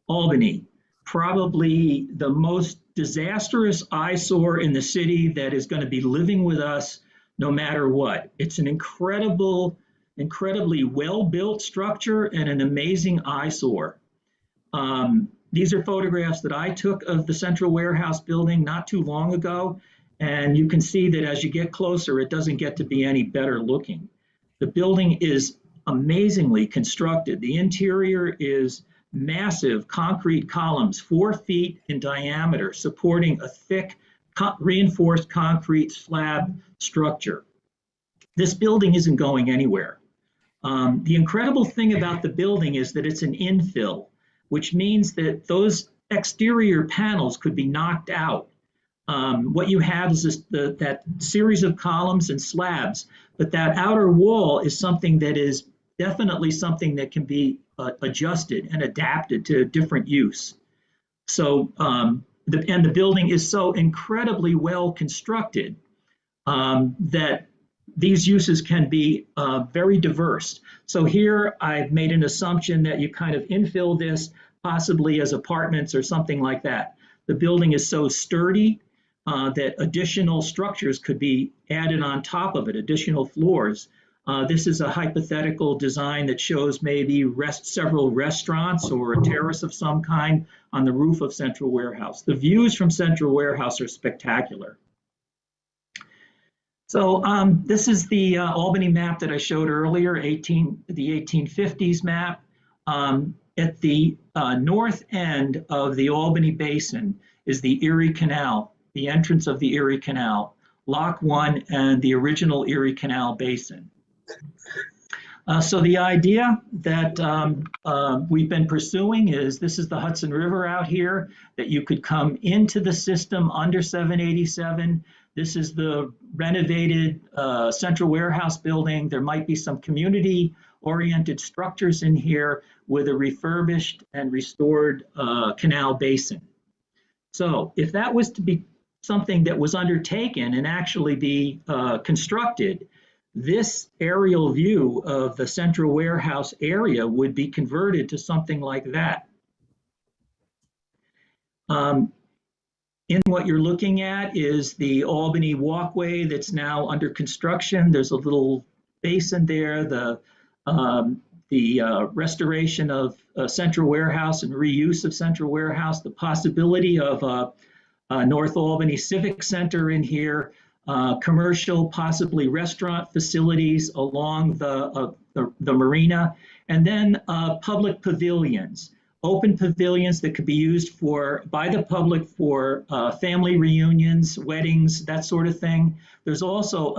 Albany, probably the most disastrous eyesore in the city that is going to be living with us no matter what. It's an incredibly well-built structure and an amazing eyesore. These are photographs that I took of the Central Warehouse building not too long ago, and you can see that as you get closer, it doesn't get to be any better looking. The building is amazingly constructed. The interior is massive concrete columns, 4 feet in diameter, supporting a thick reinforced concrete slab structure. This building isn't going anywhere. The incredible thing about the building is that it's an infill, which means that those exterior panels could be knocked out. What you have is that series of columns and slabs, but that outer wall is something that is definitely something that can be adjusted and adapted to different use. So, the building is so incredibly well constructed that these uses can be very diverse. So here I've made an assumption that you kind of infill this possibly as apartments or something like that. The building is so sturdy that additional structures could be added on top of it, additional floors. This is a hypothetical design that shows maybe several restaurants or a terrace of some kind on the roof of Central Warehouse. The views from Central Warehouse are spectacular. So this is the Albany map that I showed earlier, the 1850s map. At the north end of the Albany Basin is the Erie Canal, the entrance of the Erie Canal, Lock 1 and the original Erie Canal Basin. So the idea that we've been pursuing is this is the Hudson River out here, that you could come into the system under 787. This is the renovated Central Warehouse building. There might be some community-oriented structures in here with a refurbished and restored canal basin. So if that was to be something that was undertaken and actually be constructed, this aerial view of the Central Warehouse area would be converted to something like that. In what you're looking at is the Albany walkway that's now under construction. There's a little basin there, the restoration of Central Warehouse and reuse of Central Warehouse, the possibility of North Albany Civic Center in here, commercial, possibly restaurant facilities along the marina, and then public pavilions, open pavilions that could be used by the public for family reunions, weddings, that sort of thing. There's also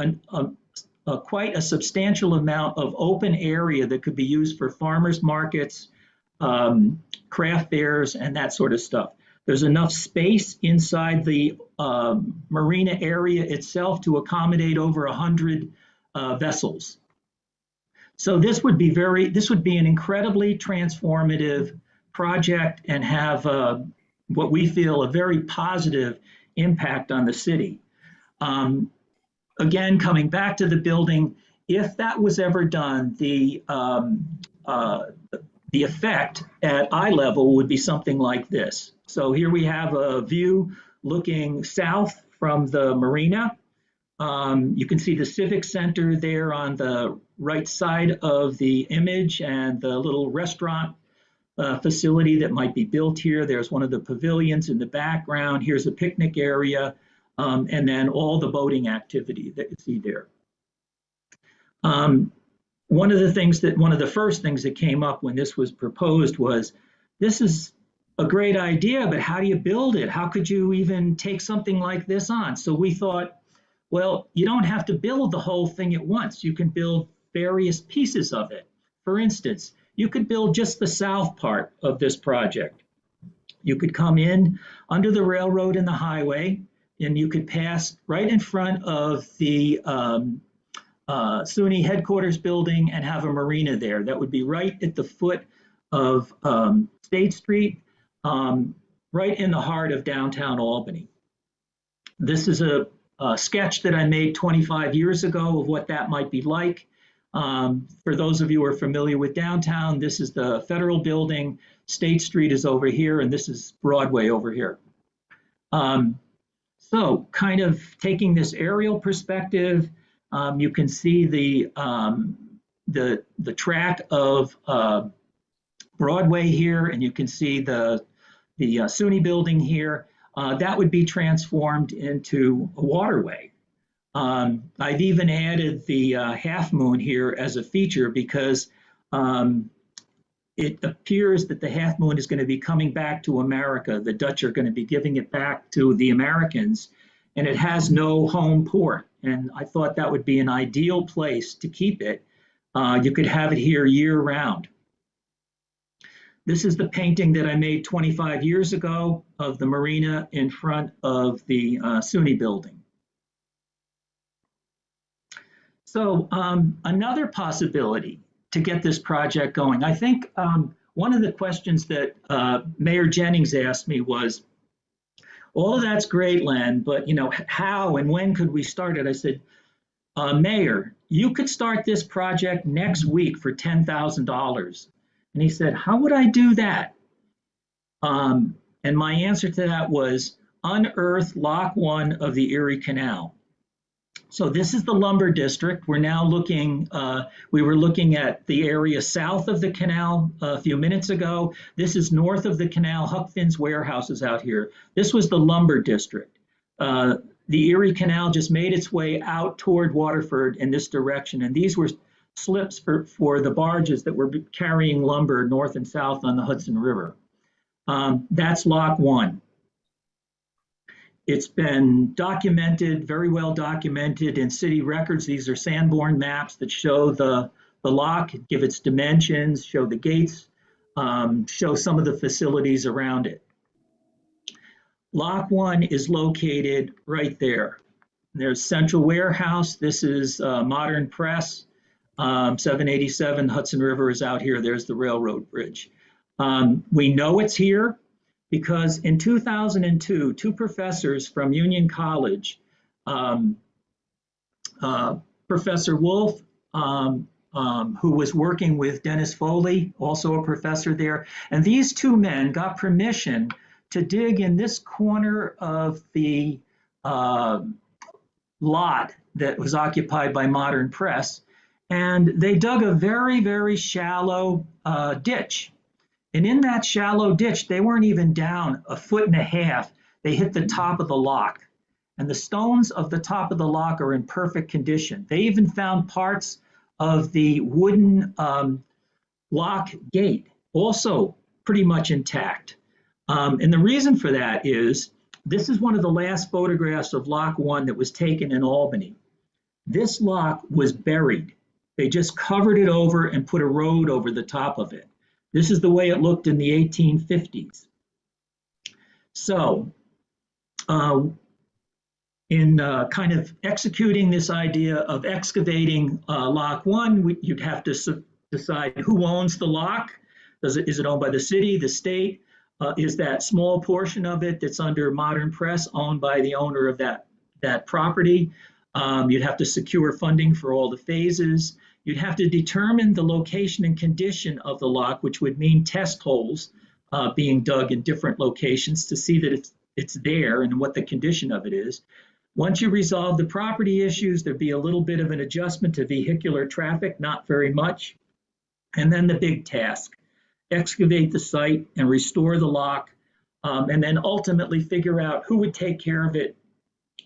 quite a substantial amount of open area that could be used for farmers markets, craft fairs, and that sort of stuff. There's enough space inside the marina area itself to accommodate over 100 vessels. So this would be an incredibly transformative project and have what we feel a very positive impact on the city. Again, coming back to the building, if that was ever done, the effect at eye level would be something like this. So here we have a view looking south from the marina. You can see the Civic Center there on the right side of the image and the little restaurant facility that might be built here. There's one of the pavilions in the background. Here's a picnic area, and then all the boating activity that you see there. One of the first things that came up when this was proposed was, this is a great idea, but how do you build it? How could you even take something like this on? So we thought, well, you don't have to build the whole thing at once. You can build various pieces of it. For instance, you could build just the south part of this project. You could come in under the railroad and the highway, and you could pass right in front of the SUNY headquarters building and have a marina there. That would be right at the foot of State Street, right in the heart of downtown Albany. This is a sketch that I made 25 years ago of what that might be like. For those of you who are familiar with downtown, this is the Federal Building, State Street is over here, and this is Broadway over here. So kind of taking this aerial perspective, you can see the track of Broadway here, and you can see the SUNY building here. That would be transformed into a waterway. I've even added the half moon here as a feature because it appears that the Half Moon is going to be coming back to America. The Dutch are going to be giving it back to the Americans, and it has no home port. And I thought that would be an ideal place to keep it. You could have it here year round. This is the painting that I made 25 years ago of the marina in front of the SUNY building. So another possibility to get this project going, I think one of the questions that Mayor Jennings asked me was, all of that's great, Len, but how and when could we start it? I said, Mayor, you could start this project next week for $10,000. And he said, how would I do that? And my answer to that was unearth Lock 1 of the Erie Canal. So this is the lumber district. We're now looking, we were looking at the area south of the canal a few minutes ago. This is north of the canal. Huck Finn's warehouse is out here. This was the lumber district. The Erie Canal just made its way out toward Waterford in this direction. And these were slips for the barges that were carrying lumber north and south on the Hudson River. That's Lock 1. It's been documented, very well documented in city records. These are Sanborn maps that show the lock, give its dimensions, show the gates, show some of the facilities around it. Lock 1 is located right there. There's Central Warehouse. This is Modern Press. 787 Hudson River is out here. There's the railroad bridge. We know it's here because in 2002, two professors from Union College, Professor Wolf, who was working with Dennis Foley, also a professor there, and these two men got permission to dig in this corner of the lot that was occupied by Modern Press. And they dug a very, very shallow ditch. And in that shallow ditch, they weren't even down 1.5 feet. They hit the top of the lock. And the stones of the top of the lock are in perfect condition. They even found parts of the wooden lock gate, also pretty much intact. And the reason for that is, this is one of the last photographs of Lock 1 that was taken in Albany. This lock was buried. They just covered it over and put a road over the top of it. This is the way it looked in the 1850s. So in kind of executing this idea of excavating Lock 1, you'd have to decide who owns the lock. Is it owned by the city, the state? Is that small portion of it that's under Modern Press owned by the owner of that property? You'd have to secure funding for all the phases. You'd have to determine the location and condition of the lock, which would mean test holes being dug in different locations to see that it's there and what the condition of it is. Once you resolve the property issues, there'd be a little bit of an adjustment to vehicular traffic, not very much. And then the big task, excavate the site and restore the lock, and then ultimately figure out who would take care of it,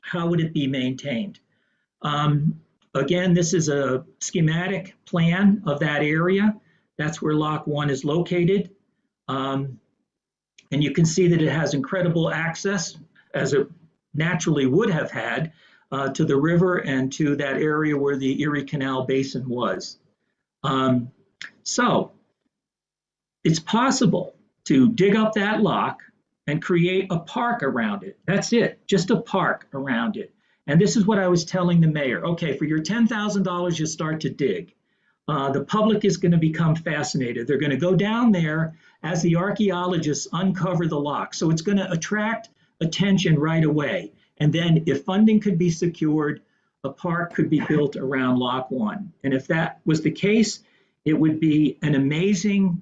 how would it be maintained. Again, this is a schematic plan of that area. That's where Lock 1 is located. And you can see that it has incredible access, as it naturally would have had, to the river and to that area where the Erie Canal Basin was. So it's possible to dig up that lock and create a park around it. That's it, just a park around it. And this is what I was telling the mayor. Okay, for your $10,000, you start to dig. The public is going to become fascinated. They're going to go down there as the archaeologists uncover the lock. So it's going to attract attention right away. And then if funding could be secured, a park could be built around Lock 1. And if that was the case, it would be an amazing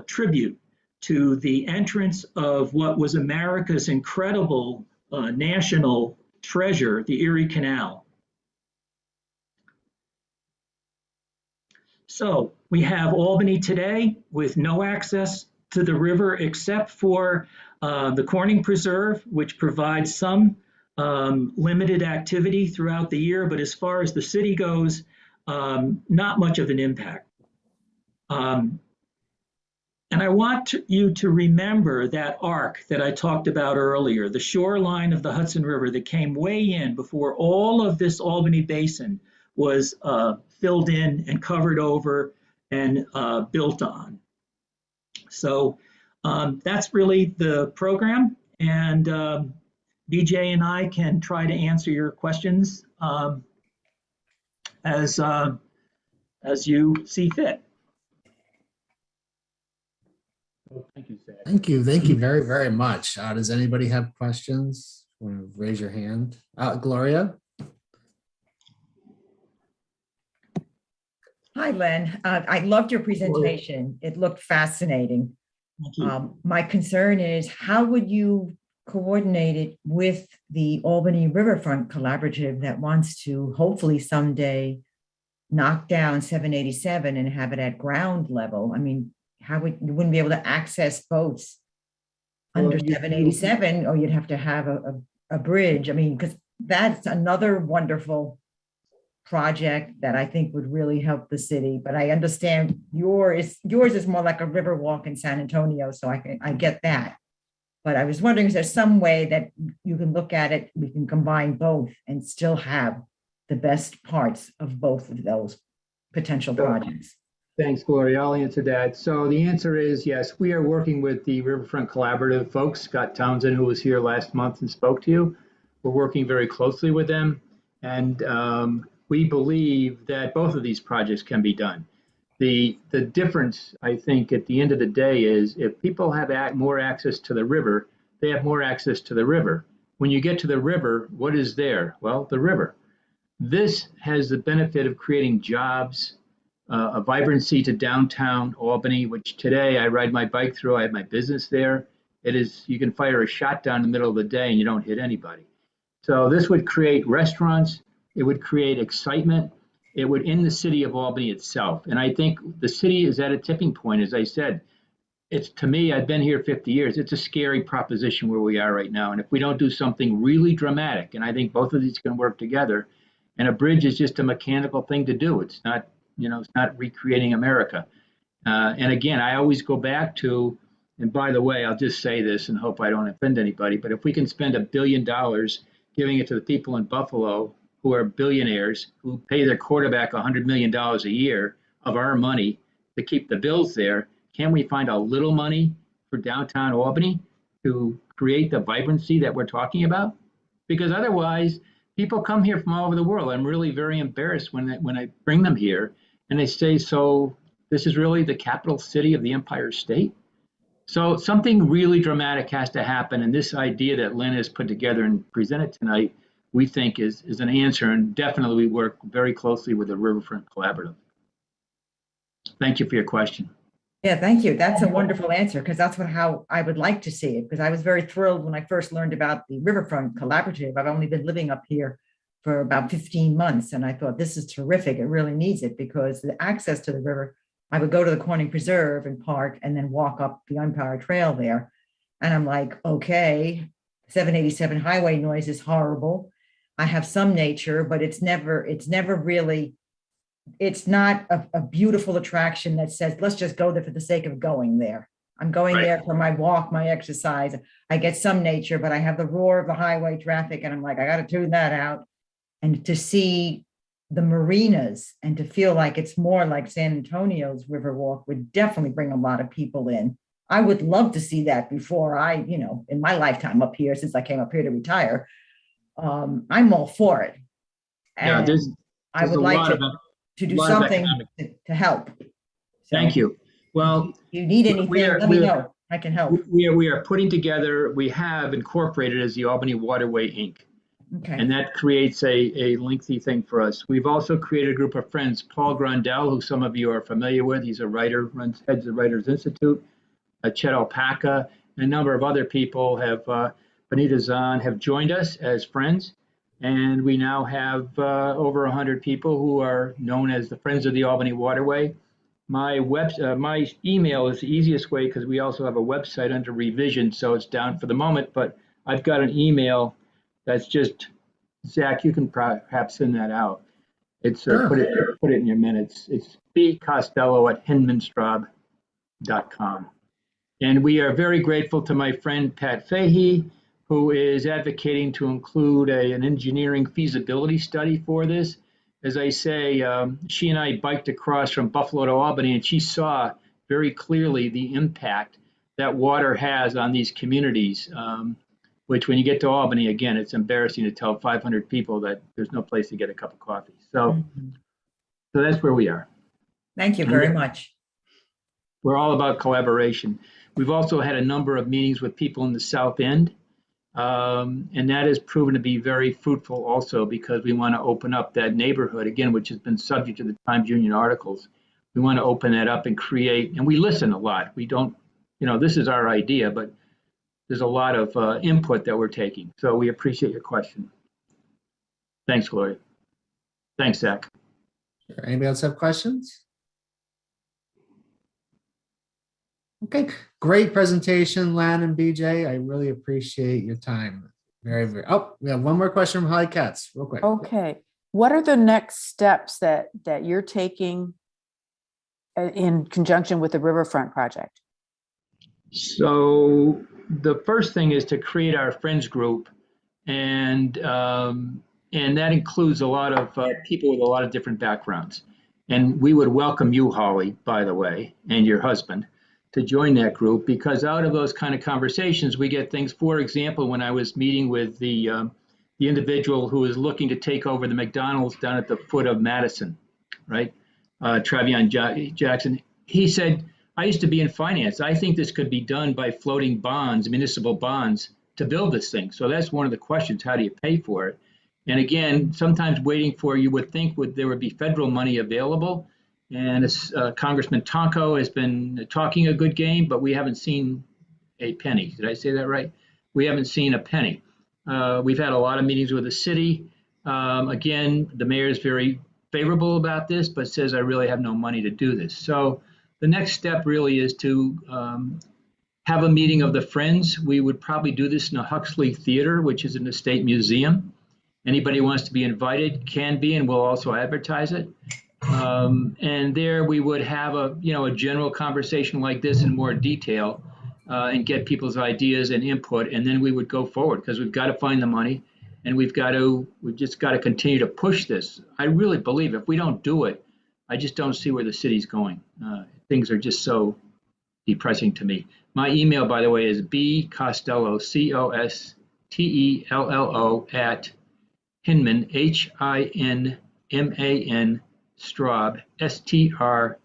tribute to the entrance of what was America's incredible national treasure, the Erie Canal. So we have Albany today with no access to the river except for the Corning Preserve, which provides some limited activity throughout the year, but as far as the city goes, not much of an impact. And I want you to remember that arc that I talked about earlier, the shoreline of the Hudson River that came way in before all of this Albany Basin was filled in and covered over and built on. So that's really the program. And BJ and I can try to answer your questions as you see fit. Thank you, Zach. Thank you very, very much. Does anybody have questions? Want to raise your hand? Gloria? Hi, Len. I loved your presentation. It looked fascinating. My concern is how would you coordinate it with the Albany Riverfront Collaborative that wants to hopefully someday knock down 787 and have it at ground level? I mean, you wouldn't be able to access boats under 787, or you'd have to have a bridge. I mean, because that's another wonderful project that I think would really help the city. But I understand yours is more like a river walk in San Antonio, so I get that. But I was wondering, is there some way that you can look at it, we can combine both and still have the best parts of both of those potential projects? Thanks, Gloria. I'll answer that. So the answer is yes, we are working with the Riverfront Collaborative folks, Scott Townsend, who was here last month and spoke to you. We're working very closely with them. And we believe that both of these projects can be done. The difference, I think, at the end of the day is if people have more access to the river, they have more access to the river. When you get to the river, what is there? Well, the river. This has the benefit of creating jobs, a vibrancy to downtown Albany, which today I ride my bike through. I have my business there. It is, you can fire a shot down in the middle of the day and you don't hit anybody. So this would create restaurants. It would create excitement. It would in the city of Albany itself. And I think the city is at a tipping point. As I said, it's, to me, I've been here 50 years. It's a scary proposition where we are right now. And if we don't do something really dramatic, and I think both of these can work together, and a bridge is just a mechanical thing to do. It's not, it's not recreating America. And again, I always go back to, and by the way, I'll just say this and hope I don't offend anybody, but if we can spend $1 billion giving it to the people in Buffalo who are billionaires, who pay their quarterback $100 million a year of our money to keep the bills there, can we find a little money for downtown Albany to create the vibrancy that we're talking about? Because otherwise, people come here from all over the world. I'm really very embarrassed when I bring them here and they say, so this is really the capital city of the Empire State? So something really dramatic has to happen. And this idea that Lynn has put together and presented tonight, we think is an answer. And definitely we work very closely with the Riverfront Collaborative. Thank you for your question. Yeah, thank you. That's a wonderful answer, because that's how I would like to see it, because I was very thrilled when I first learned about the Riverfront Collaborative. I've only been living up here for about 15 months, and I thought this is terrific. It really needs it, because the access to the river, I would go to the Corning Preserve and park and then walk up the Empire Trail there. And I'm like, okay, 787 highway noise is horrible. I have some nature, but it's never really, it's not a beautiful attraction that says, let's just go there for the sake of going there. I'm going there for my walk, my exercise. I get some nature, but I have the roar of the highway traffic and I'm like, I got to tune that out. And to see the marinas and to feel like it's more like San Antonio's Riverwalk would definitely bring a lot of people in. I would love to see that before I, in my lifetime up here, since I came up here to retire. I'm all for it. And yeah, I would like to do something to help. So thank you. Well, if you need anything, let me know. I can help. We are putting together, we have incorporated as the Albany Waterway Inc. Okay. And that creates a lengthy thing for us. We've also created a group of friends, Paul Grondell, who some of you are familiar with. He's a writer, heads the Writers Institute, Chet Alpaca, and a number of other people have, Benita Zahn, have joined us as friends. And we now have over 100 people who are known as the Friends of the Albany Waterway. My email is the easiest way, because we also have a website under revision, so it's down for the moment. But I've got an email that's just, Zach, you can perhaps send that out. It's Sure. Put it in your minutes. It's bcostello@hinmanstraub.com. And we are very grateful to my friend Pat Fahey, who is advocating to include an engineering feasibility study for this. As I say, she and I biked across from Buffalo to Albany, and she saw very clearly the impact that water has on these communities, which when you get to Albany, again, it's embarrassing to tell 500 people that there's no place to get a cup of coffee. So that's where we are. Thank you very much. We're all about collaboration. We've also had a number of meetings with people in the South End, and that has proven to be very fruitful also because we want to open up that neighborhood, again, which has been subject to the Times Union articles. We want to open that up and create, and we listen a lot. We don't, this is our idea, but there's a lot of input that we're taking. So we appreciate your question. Thanks, Gloria. Thanks, Zach. Sure. Anybody else have questions? Okay, great presentation, Lan and BJ. I really appreciate your time. Very, very. Oh, we have one more question from Holly Katz, real quick. Okay. What are the next steps that you're taking in conjunction with the Riverfront project? So the first thing is to create our friends group, and that includes a lot of people with a lot of different backgrounds. And we would welcome you, Holly, by the way, and your husband, to join that group, because out of those kind of conversations, we get things. For example, when I was meeting with the individual who is looking to take over the McDonald's down at the foot of Madison, right? Travion Jackson, he said, I used to be in finance. I think this could be done by floating bonds, municipal bonds, to build this thing. So that's one of the questions. How do you pay for it? And again, sometimes waiting for, you would think there would be federal money available. And Congressman Tonko has been talking a good game, but we haven't seen a penny. Did I say that right? We haven't seen a penny. We've had a lot of meetings with the city. Again, the mayor is very favorable about this, but says I really have no money to do this. So the next step really is to have a meeting of the friends. We would probably do this in the Huxley Theater, which is in the State Museum. Anybody who wants to be invited can be, and we'll also advertise it. And there we would have a general conversation like this in more detail and get people's ideas and input. And then we would go forward because we've got to find the money and we've just got to continue to push this. I really believe if we don't do it, I just don't see where the city's going. Things are just so depressing to me. My email, by the way, is bcostello, COSTELLO at Hinman, HINMAN, Straub, STRAUB.com.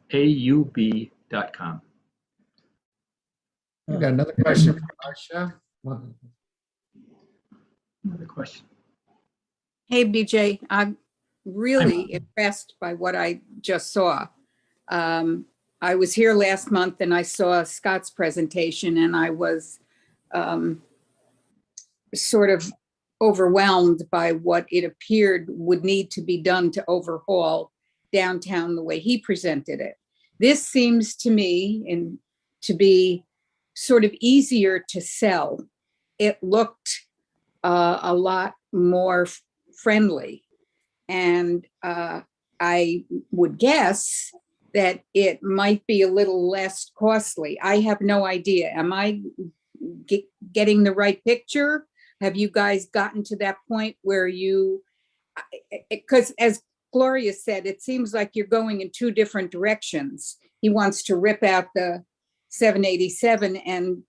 We've got another question from Marsha. Another question. Hey, BJ, I'm really impressed by what I just saw. I was here last month and I saw Scott's presentation and I was sort of overwhelmed by what it appeared would need to be done to overhaul downtown the way he presented it. This seems to me to be sort of easier to sell. It looked a lot more friendly. And I would guess that it might be a little less costly. I have no idea. Am I getting the right picture? Have you guys gotten to that point where because as Gloria said, it seems like you're going in two different directions. He wants to rip out the 787 and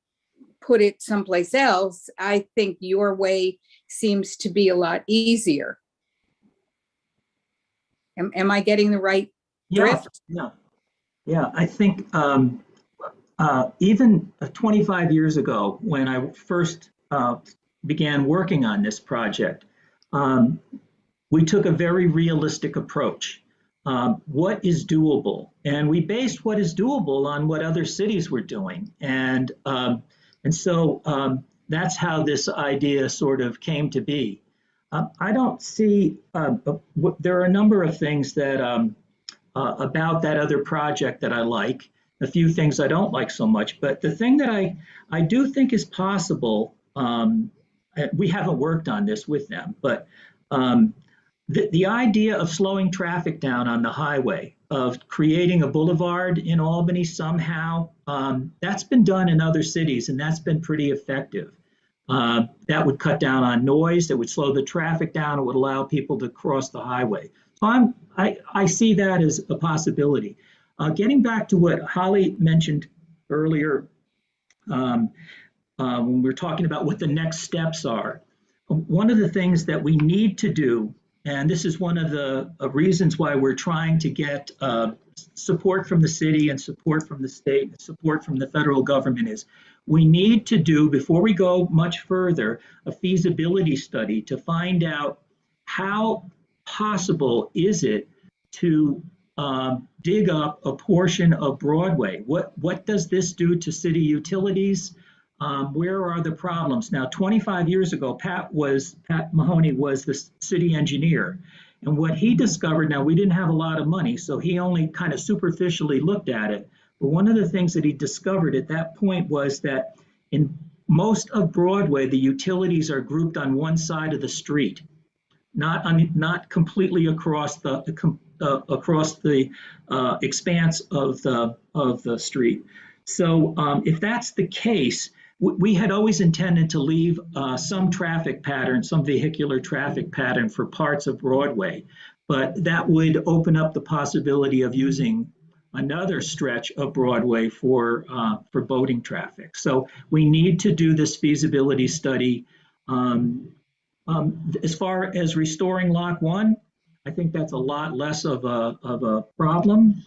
put it someplace else. I think your way seems to be a lot easier. Am I getting the right drift? Yeah. I think even 25 years ago, when I first began working on this project, we took a very realistic approach. What is doable? And we based what is doable on what other cities were doing. And so that's how this idea sort of came to be. I don't see, there are a number of things that about that other project that I like, a few things I don't like so much, but the thing that I do think is possible, we haven't worked on this with them, but the idea of slowing traffic down on the highway of creating a boulevard in Albany somehow. That's been done in other cities, and that's been pretty effective. That would cut down on noise, that would slow the traffic down, it would allow people to cross the highway. So I see that as a possibility. Getting back to what Holly mentioned earlier, when we're talking about what the next steps are, one of the things that we need to do, and this is one of the reasons why we're trying to get support from the city and support from the state, and support from the federal government, is we need to do, before we go much further, a feasibility study to find out how possible is it to dig up a portion of Broadway. What does this do to city utilities? Where are the problems? Now, 25 years ago, Pat Mahoney was the city engineer. And what he discovered, now we didn't have a lot of money, so he only kind of superficially looked at it. But one of the things that he discovered at that point was that in most of Broadway, the utilities are grouped on one side of the street, not completely across the expanse of the street. So if that's the case, we had always intended to leave some traffic pattern, some vehicular traffic pattern for parts of Broadway, but that would open up the possibility of using another stretch of Broadway for boating traffic. So we need to do this feasibility study. As far as restoring Lock 1, I think that's a lot less of a problem.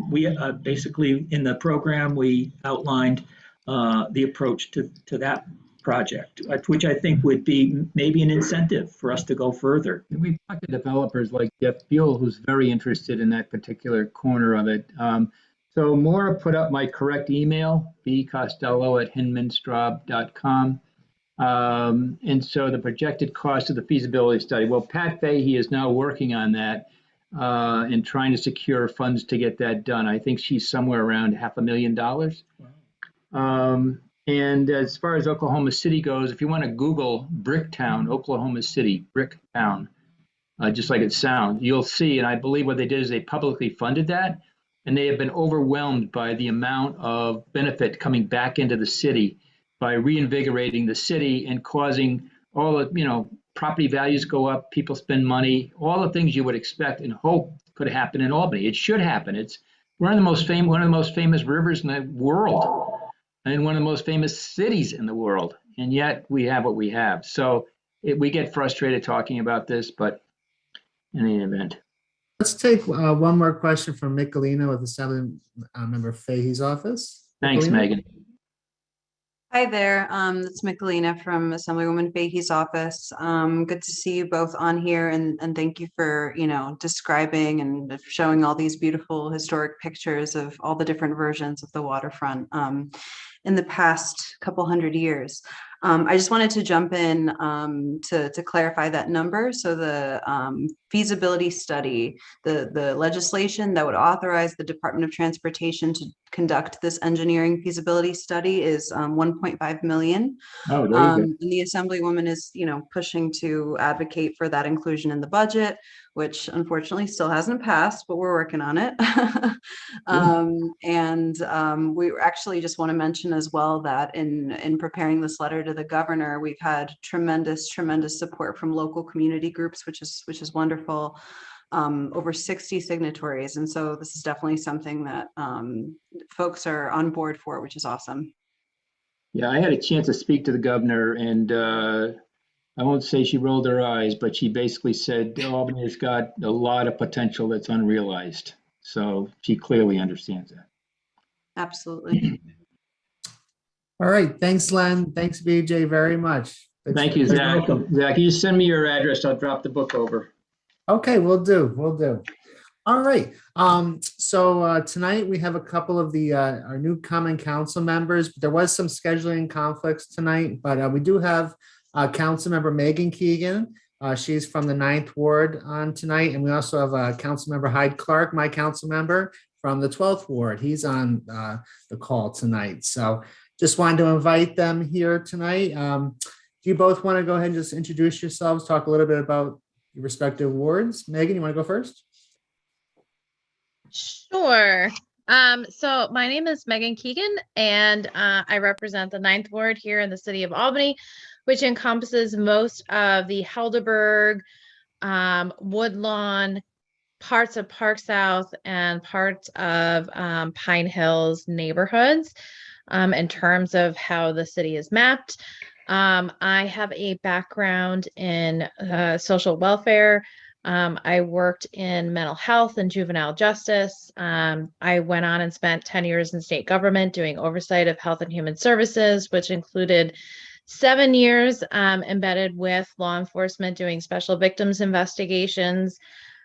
We basically, in the program, we outlined the approach to that project, which I think would be maybe an incentive for us to go further. And we've talked to developers like Jeff Buell, who's very interested in that particular corner of it. So Maura put up my correct email, bcostello@hinmanstraub.com. And so the projected cost of the feasibility study, well, Pat Fahey is now working on that and trying to secure funds to get that done. I think she's somewhere around $500,000. And as far as Oklahoma City goes, if you want to Google Bricktown, Oklahoma City, Bricktown, just like it sounds, you'll see, and I believe what they did is they publicly funded that, and they have been overwhelmed by the amount of benefit coming back into the city by reinvigorating the city and causing all the, property values go up, people spend money, all the things you would expect and hope could happen in Albany. It should happen. It's one of the most famous rivers in the world and one of the most famous cities in the world. And yet we have what we have. So we get frustrated talking about this, but in any event. Let's take one more question from Michelina with Assembly Member Fahey's office. Thanks, Michelina? Megan. Hi there, it's Michelina from Assemblywoman Fahey's office. Good to see you both on here, and thank you for, describing and showing all these beautiful historic pictures of all the different versions of the waterfront in the past couple hundred years. I just wanted to jump in to clarify that number. So the feasibility study, the legislation that would authorize the Department of Transportation to conduct this engineering feasibility study is 1.5 million. Oh, there you go. And the Assemblywoman is, pushing to advocate for that inclusion in the budget, which unfortunately still hasn't passed, but we're working on it. We actually just want to mention as well that in preparing this letter to the governor, we've had tremendous support from local community groups, which is wonderful. Over 60 signatories. And so this is definitely something that folks are on board for, which is awesome. Yeah, I had a chance to speak to the governor, and I won't say she rolled her eyes, but she basically said Albany has got a lot of potential that's unrealized. So she clearly understands that. Absolutely. All right. Thanks, Len. Thanks, BJ, very much. Thank you, Zach. Zach, you send me your address. I'll drop the book over. Okay, we'll do. All right. So tonight we have a couple of our new common council members. There was some scheduling conflicts tonight, but we do have Council Member Megan Keegan. She's from the 9th Ward on tonight. And we also have Council Member Hyde Clark, my council member from the 12th Ward. He's on the call tonight. So just wanted to invite them here tonight. Do you both want to go ahead and just introduce yourselves, talk a little bit about your respective wards? Megan, you want to go first? Sure. So my name is Megan Keegan, and I represent the 9th Ward here in the city of Albany, which encompasses most of the Helderberg, Woodlawn, parts of Park South, and parts of Pine Hills neighborhoods. In terms of how the city is mapped, I have a background in social welfare. I worked in mental health and juvenile justice. I went on and spent 10 years in state government doing oversight of health and human services, which included 7 years embedded with law enforcement doing special victims investigations.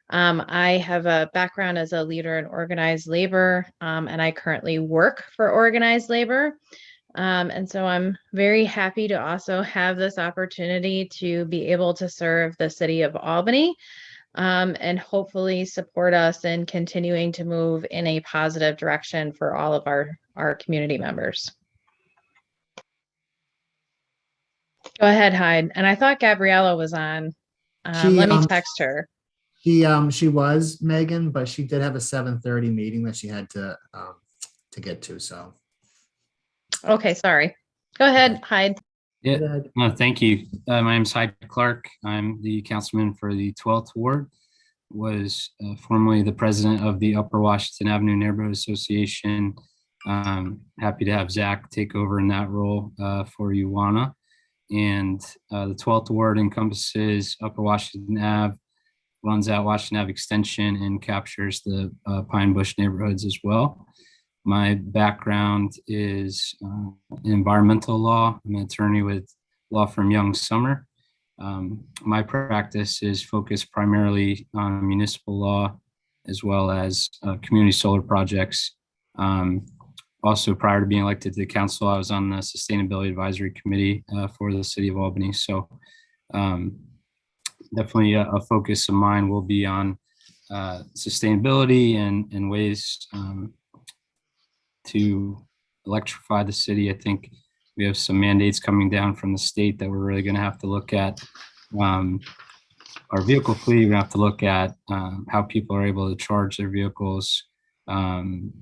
I have a background as a leader in organized labor, and I currently work for organized labor. And so I'm very happy to also have this opportunity to be able to serve the city of Albany, and hopefully support us in continuing to move in a positive direction for all of our community members. Go ahead, Hyde. And I thought Gabriella was on. Let me text her. She was, Megan, but she did have a 7:30 meeting that she had to get to, so. Okay, sorry. Go ahead, Hyde. Yeah, no, thank you. My name is Hyde Clark. I'm the councilman for the 12th Ward. Was formerly the president of the Upper Washington Avenue Neighborhood Association. Happy to have Zach take over in that role for Uwana. And the 12th Ward encompasses Upper Washington Ave, runs out Washington Ave Extension, and captures the Pine Bush neighborhoods as well. My background is environmental law. I'm an attorney with law firm Young Summer. My practice is focused primarily on municipal law as well as community solar projects. Also, prior to being elected to the council, I was on the Sustainability Advisory Committee for the city of Albany. So definitely a focus of mine will be on sustainability and ways to electrify the city. I think we have some mandates coming down from the state that we're really going to have to look at. Our vehicle fleet, we're going to have to look at how people are able to charge their vehicles, and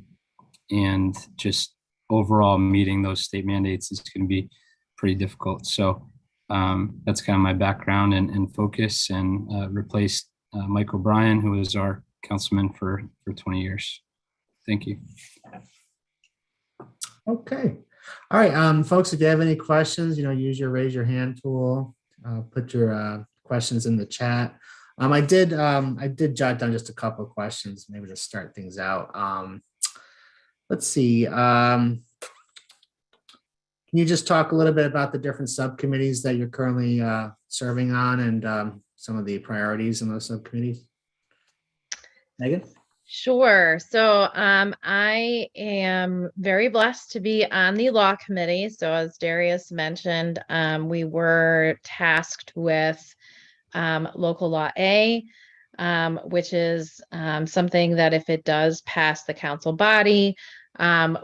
just overall meeting those state mandates is going to be pretty difficult. So that's kind of my background and focus, and replaced Mike O'Brien, who was our councilman for 20 years. Thank you. Okay. All right, folks, if you have any questions, use your raise your hand tool, put your questions in the chat. I did jot down just a couple of questions, maybe to start things out. Let's see. Can you just talk a little bit about the different subcommittees that you're currently serving on, and some of the priorities in those subcommittees? Megan? Sure. So I am very blessed to be on the law committee. So as Darius mentioned, we were tasked with local law A, which is something that if it does pass the council body,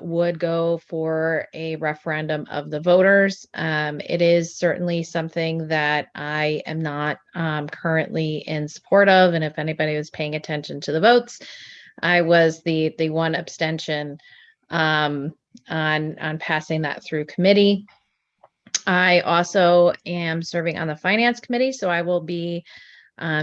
would go for a referendum of the voters. It is certainly something that I am not currently in support of. And if anybody was paying attention to the votes, I was the one abstention on passing that through committee. I also am serving on the finance committee, so I will be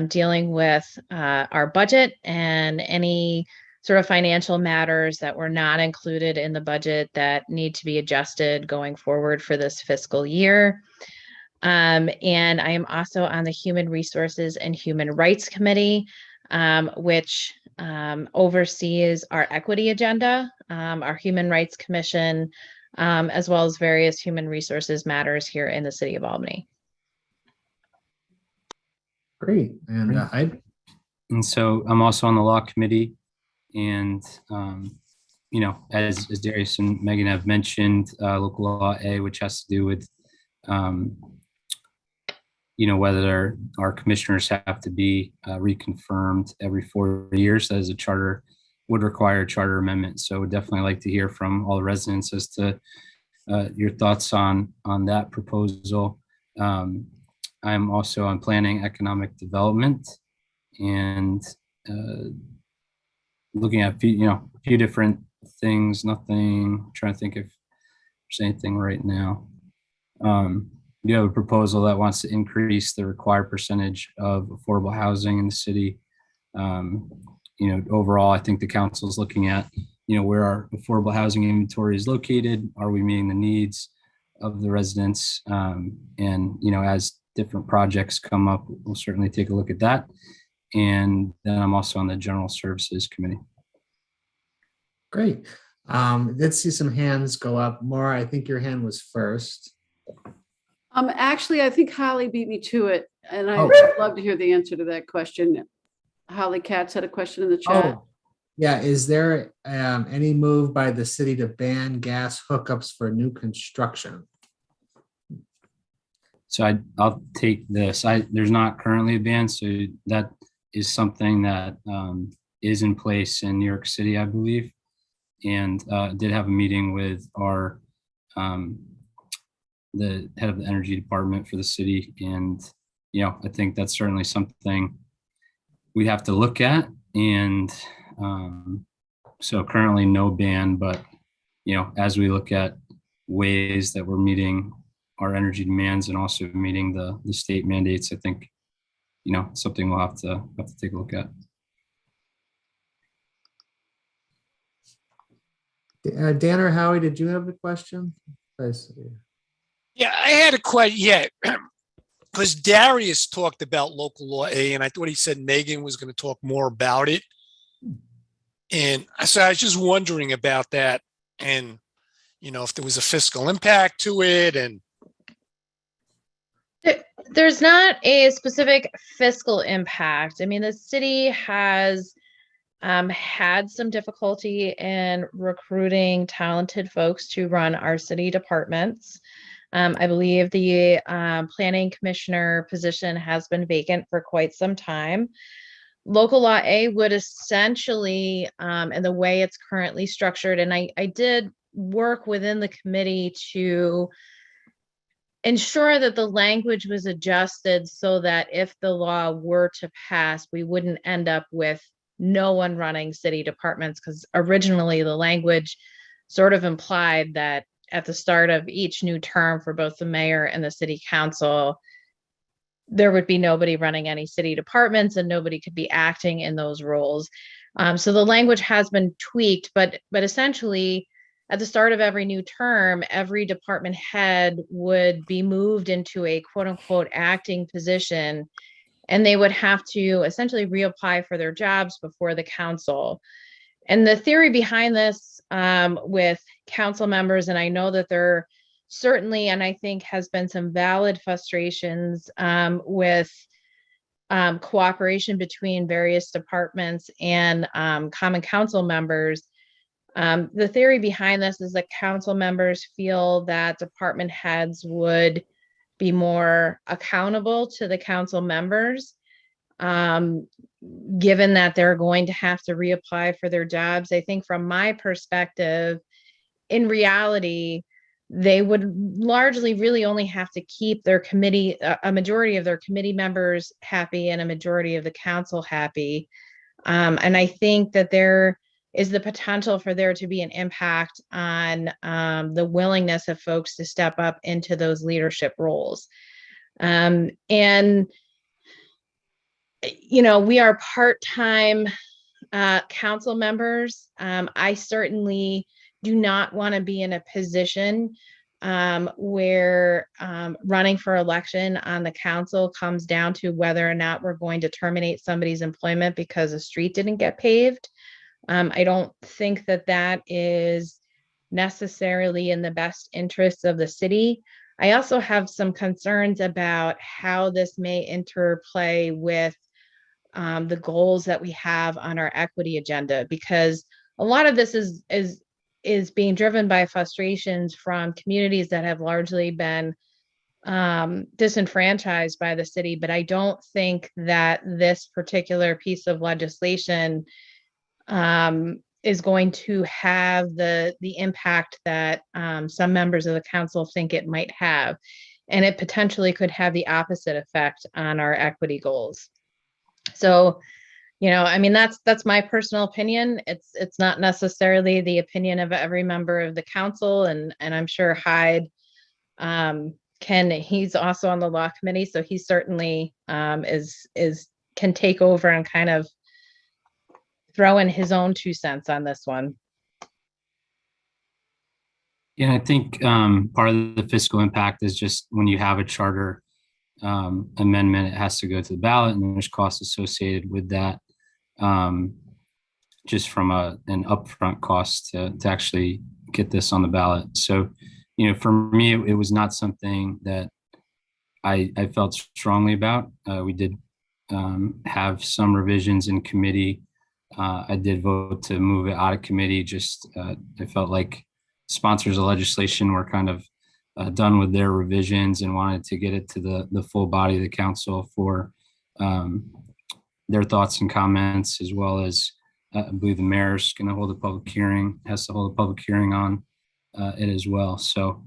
dealing with our budget and any sort of financial matters that were not included in the budget that need to be adjusted going forward for this fiscal year. And I am also on the Human Resources and Human Rights Committee, which oversees our equity agenda, our Human Rights Commission, as well as various human resources matters here in the city of Albany. Great. And Hyde? And so I'm also on the law committee, and as Darius and Megan have mentioned, local law A, which has to do with whether our commissioners have to be reconfirmed every 4 years, as a charter would require a charter amendment. So would definitely like to hear from all the residents as to your thoughts on that proposal. I'm also on planning economic development, and looking at a few different things. Nothing. Trying to think if there's anything right now. You have a proposal that wants to increase the required percentage of affordable housing in the city. Overall, I think the council is looking at, where our affordable housing inventory is located. Are we meeting the needs of the residents? As different projects come up, we'll certainly take a look at that. And then I'm also on the General Services Committee. Great. Let's see some hands go up. Maura, I think your hand was first. Actually, I think Holly beat me to it, and I'd love to hear the answer to that question. Holly Katz had a question in the chat. Yeah. Is there any move by the city to ban gas hookups for new construction? So I'll take this. There's not currently a ban, so that is something that is in place in New York City, I believe, and did have a meeting with our the head of the energy department for the city, and I think that's certainly something we have to look at. And so currently no ban, but as we look at ways that we're meeting our energy demands and also meeting the state mandates, I think something we'll have to take a look at. Dan or Howie, did you have a question? Yeah, I had a question. Yeah, because Darius talked about local law A, and I thought he said Megan was going to talk more about it. And so I was just wondering about that, and if there was a fiscal impact to it. And There's not a specific fiscal impact. I mean, the city has had some difficulty in recruiting talented folks to run our city departments. I believe the planning commissioner position has been vacant for quite some time. Local law A would essentially, and the way it's currently structured, and I did work within the committee to ensure that the language was adjusted so that if the law were to pass, we wouldn't end up with no one running city departments, because originally the language sort of implied that at the start of each new term for both the mayor and the city council, there would be nobody running any city departments and nobody could be acting in those roles. So the language has been tweaked, but essentially at the start of every new term, every department head would be moved into a quote unquote acting position, and they would have to essentially reapply for their jobs before the council. And the theory behind this with council members, and I know that there certainly, and I think has been some valid frustrations with cooperation between various departments and common council members. The theory behind this is that council members feel that department heads would be more accountable to the council members, given that they're going to have to reapply for their jobs. I think from my perspective, in reality, they would largely really only have to keep their committee, a majority of their committee members happy and a majority of the council happy. And I think that there is the potential for there to be an impact on the willingness of folks to step up into those leadership roles. And, we are part-time council members. I certainly do not want to be in a position where running for election on the council comes down to whether or not we're going to terminate somebody's employment because a street didn't get paved. I don't think that that is necessarily in the best interests of the city. I also have some concerns about how this may interplay with the goals that we have on our equity agenda, because a lot of this is being driven by frustrations from communities that have largely been disenfranchised by the city. But I don't think that this particular piece of legislation is going to have the impact that some members of the council think it might have. And it potentially could have the opposite effect on our equity goals. So, I mean, that's my personal opinion. It's not necessarily the opinion of every member of the council, and I'm sure Hyde he's also on the law committee, so he certainly can take over and kind of throw in his own 2 cents on this one. Yeah, I think part of the fiscal impact is just when you have a charter amendment, it has to go to the ballot, and there's costs associated with that, just from an upfront cost to actually get this on the ballot. So, for me, it was not something that I felt strongly about. We did have some revisions in committee. I did vote to move it out of committee. Just I felt like sponsors of legislation were kind of done with their revisions and wanted to get it to the full body of the council for their thoughts and comments, as well as I believe the mayor's going to hold a public hearing, has to hold a public hearing on it as well. So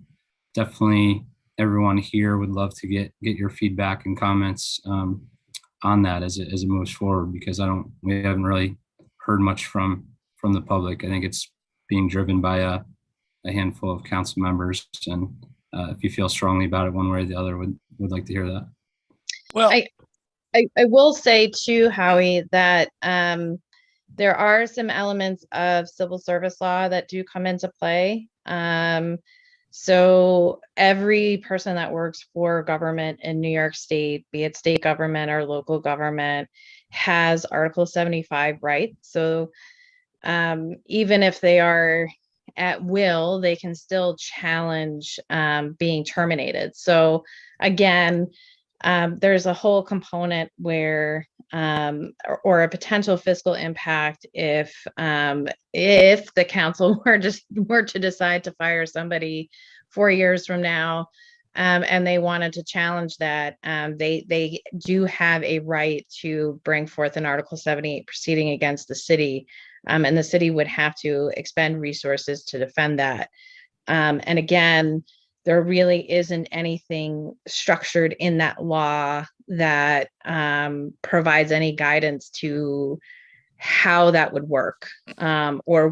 definitely everyone here would love to get your feedback and comments on that as it moves forward, because we haven't really heard much from the public. I think it's being driven by a handful of council members, and if you feel strongly about it one way or the other, would like to hear that. Well, I will say too, Howie, that there are some elements of civil service law that do come into play. So every person that works for government in New York State, be it state government or local government, has Article 75 rights. So even if they are at will, they can still challenge being terminated. So again, there's a whole component where or a potential fiscal impact if the council were to decide to fire somebody 4 years from now, and they wanted to challenge that, they do have a right to bring forth an Article 78 proceeding against the city, and the city would have to expend resources to defend that. And again, there really isn't anything structured in that law that provides any guidance to how that would work, or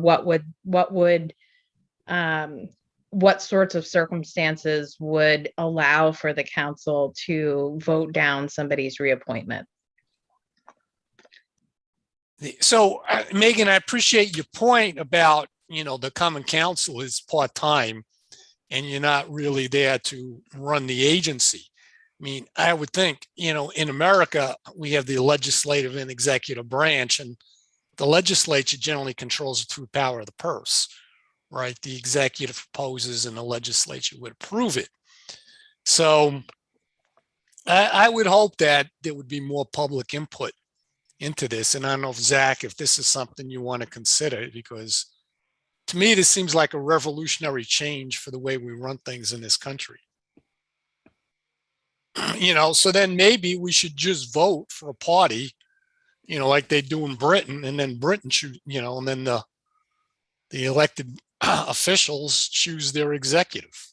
what sorts of circumstances would allow for the council to vote down somebody's reappointment. So Megan, I appreciate your point about, the common council is part-time and you're not really there to run the agency. I mean, I would think, in America, we have the legislative and executive branch, and the legislature generally controls it through power of the purse, right? The executive proposes and the legislature would approve it. So I would hope that there would be more public input into this. And I don't know if Zach, if this is something you want to consider, because to me, this seems like a revolutionary change for the way we run things in this country. So then maybe we should just vote for a party, like they do in Britain, and then Britain should, and then the elected officials choose their executive.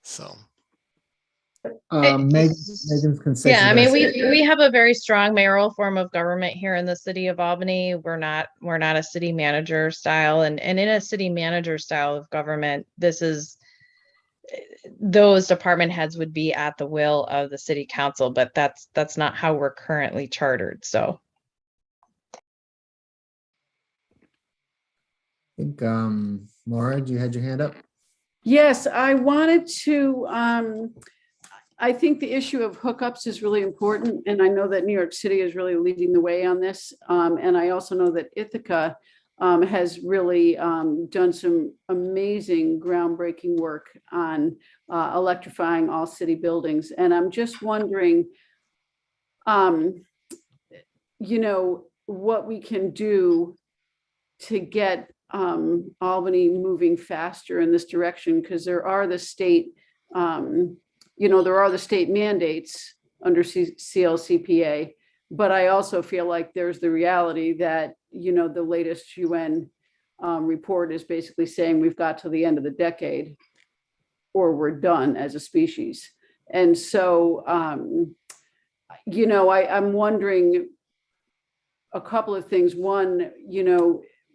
So. Megan's concession. Yeah, I mean, we have a very strong mayoral form of government here in the city of Albany. We're not a city manager style, and in a city manager style of government, those department heads would be at the will of the city council, but that's not how we're currently chartered. So I think Maura, you had your hand up. Yes, I wanted to, I think the issue of hookups is really important. And I know that New York City is really leading the way on this. And I also know that Ithaca has really done some amazing groundbreaking work on electrifying all city buildings. And I'm just wondering, what we can do to get Albany moving faster in this direction, because there are the state, there are the state mandates under CLCPA, but I also feel like there's the reality that, the latest UN report is basically saying we've got to the end of the decade or we're done as a species. And so, I'm wondering, a couple of things. One,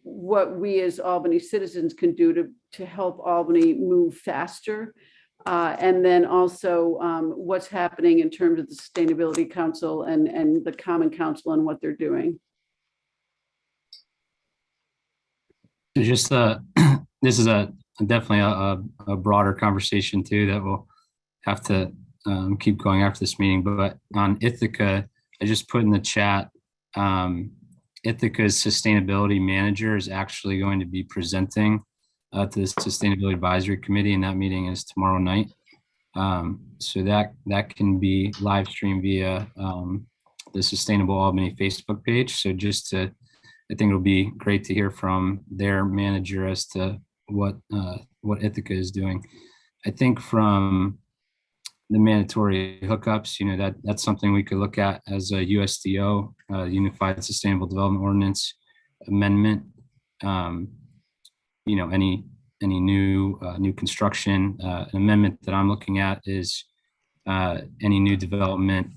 what we as Albany citizens can do to help Albany move faster. And then also what's happening in terms of the Sustainability Council and the Common Council and what they're doing. Just this is definitely a broader conversation too that we'll have to keep going after this meeting. But on Ithaca, I just put in the chat, Ithaca's sustainability manager is actually going to be presenting to the Sustainability Advisory Committee, and that meeting is tomorrow night. So that can be live streamed via the Sustainable Albany Facebook page. So I think it'll be great to hear from their manager as to what Ithaca is doing. I think from the mandatory hookups, that's something we could look at as a USDO, Unified Sustainable Development Ordinance amendment. Any new construction, an amendment that I'm looking at is any new development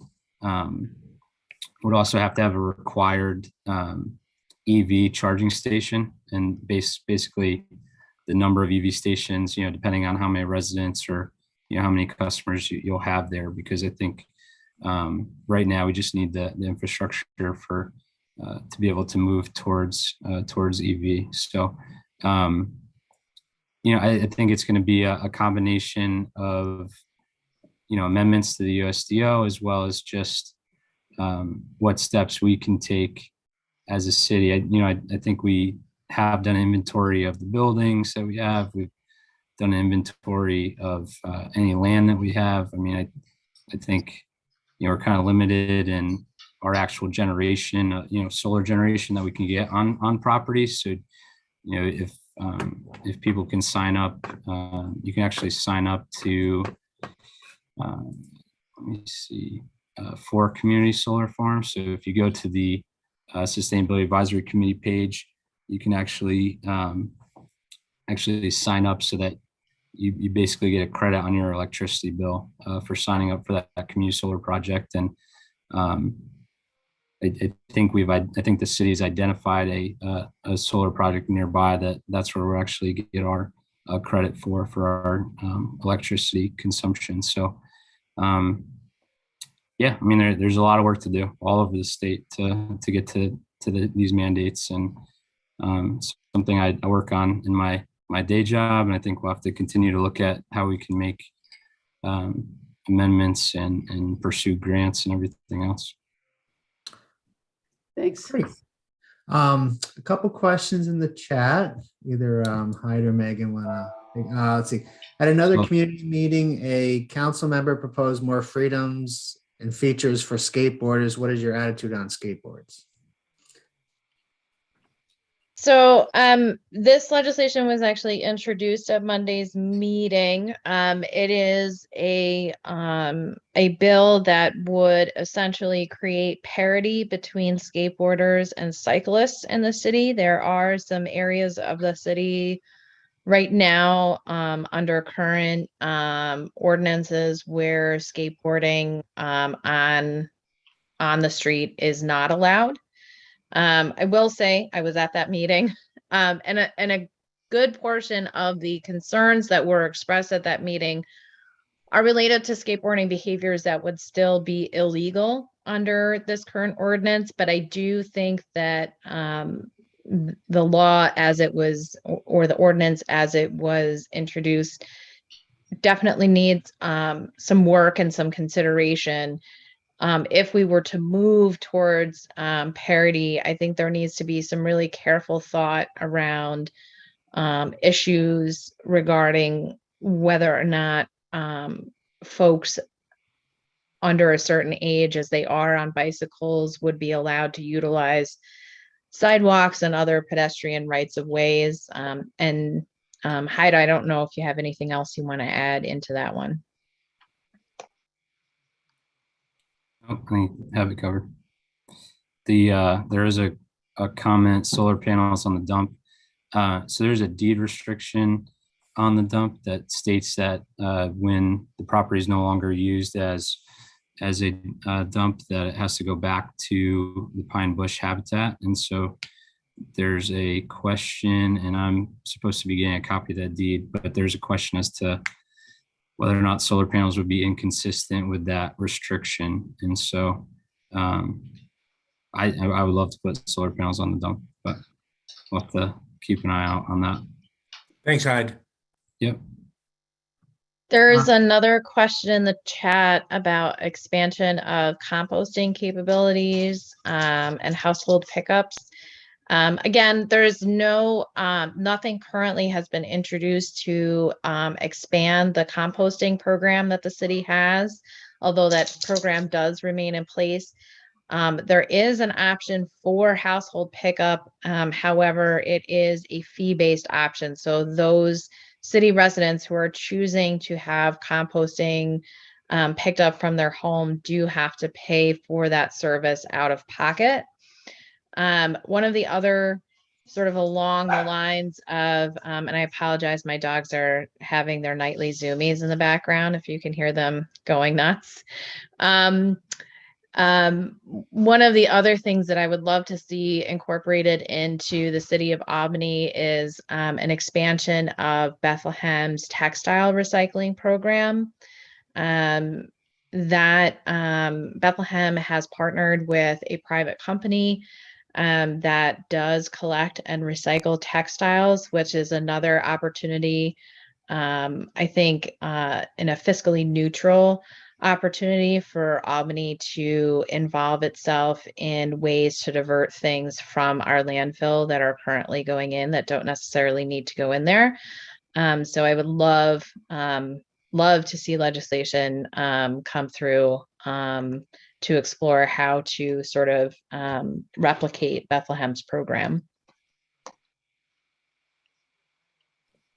would also have to have a required EV charging station, and basically the number of EV stations, depending on how many residents or how many customers you'll have there, because I think right now we just need the infrastructure for to be able to move towards EV. So I think it's going to be a combination of amendments to the USDO, as well as just what steps we can take as a city. I think we have done an inventory of the buildings that we have. We've done an inventory of any land that we have. I think we're kind of limited in our actual generation, solar generation that we can get on properties. So if people can sign up, you can actually sign up to let me see, 4 community solar farms. So if you go to the Sustainability Advisory Committee page, you can actually sign up so that you basically get a credit on your electricity bill for signing up for that community solar project. And I think the city's identified a solar project nearby that's where we'll actually get our credit for our electricity consumption. So there's a lot of work to do all over the state to get to these mandates, and something I work on in my day job, and I think we'll have to continue to look at how we can make amendments and pursue grants and everything else. Thanks. Great. A couple questions in the chat. Either Hyde or Megan wanna. Let's see. At another community meeting, a council member proposed more freedoms and features for skateboarders. What is your attitude on skateboards? So this legislation was actually introduced at Monday's meeting. It is a bill that would essentially create parity between skateboarders and cyclists in the city. There are some areas of the city right now under current ordinances where skateboarding on the street is not allowed. I will say I was at that meeting, and a good portion of the concerns that were expressed at that meeting are related to skateboarding behaviors that would still be illegal under this current ordinance. But I do think that the law as it was, or the ordinance as it was introduced, definitely needs some work and some consideration. If we were to move towards parity, I think there needs to be some really careful thought around issues regarding whether or not folks under a certain age, as they are on bicycles, would be allowed to utilize sidewalks and other pedestrian rights of ways. And Hyde, I don't know if you have anything else you want to add into that one. I have it covered. There is a comment, solar panels on the dump. So there's a deed restriction on the dump that states that when the property is no longer used as as a dump, that it has to go back to the pine bush habitat. And so there's a question, and I'm supposed to be getting a copy of that deed, but there's a question as to whether or not solar panels would be inconsistent with that restriction. And so I would love to put solar panels on the dump, but we'll have to keep an eye out on that. Thanks, Hyde. Yep. There's another question in the chat about expansion of composting capabilities and household pickups. Again, there's nothing currently has been introduced to expand the composting program that the city has, although that program does remain in place. There is an option for household pickup. However, it is a fee-based option. So those city residents who are choosing to have composting picked up from their home do have to pay for that service out of pocket. One of the other sort of along the lines of, and I apologize, my dogs are having their nightly zoomies in the background, if you can hear them going nuts. One of the other things that I would love to see incorporated into the city of Albany is an expansion of Bethlehem's textile recycling program. Bethlehem has partnered with a private company that does collect and recycle textiles, which is another opportunity, I think, in a fiscally neutral opportunity for Albany to involve itself in ways to divert things from our landfill that are currently going in that don't necessarily need to go in there. So I would love to see legislation come through to explore how to sort of replicate Bethlehem's program.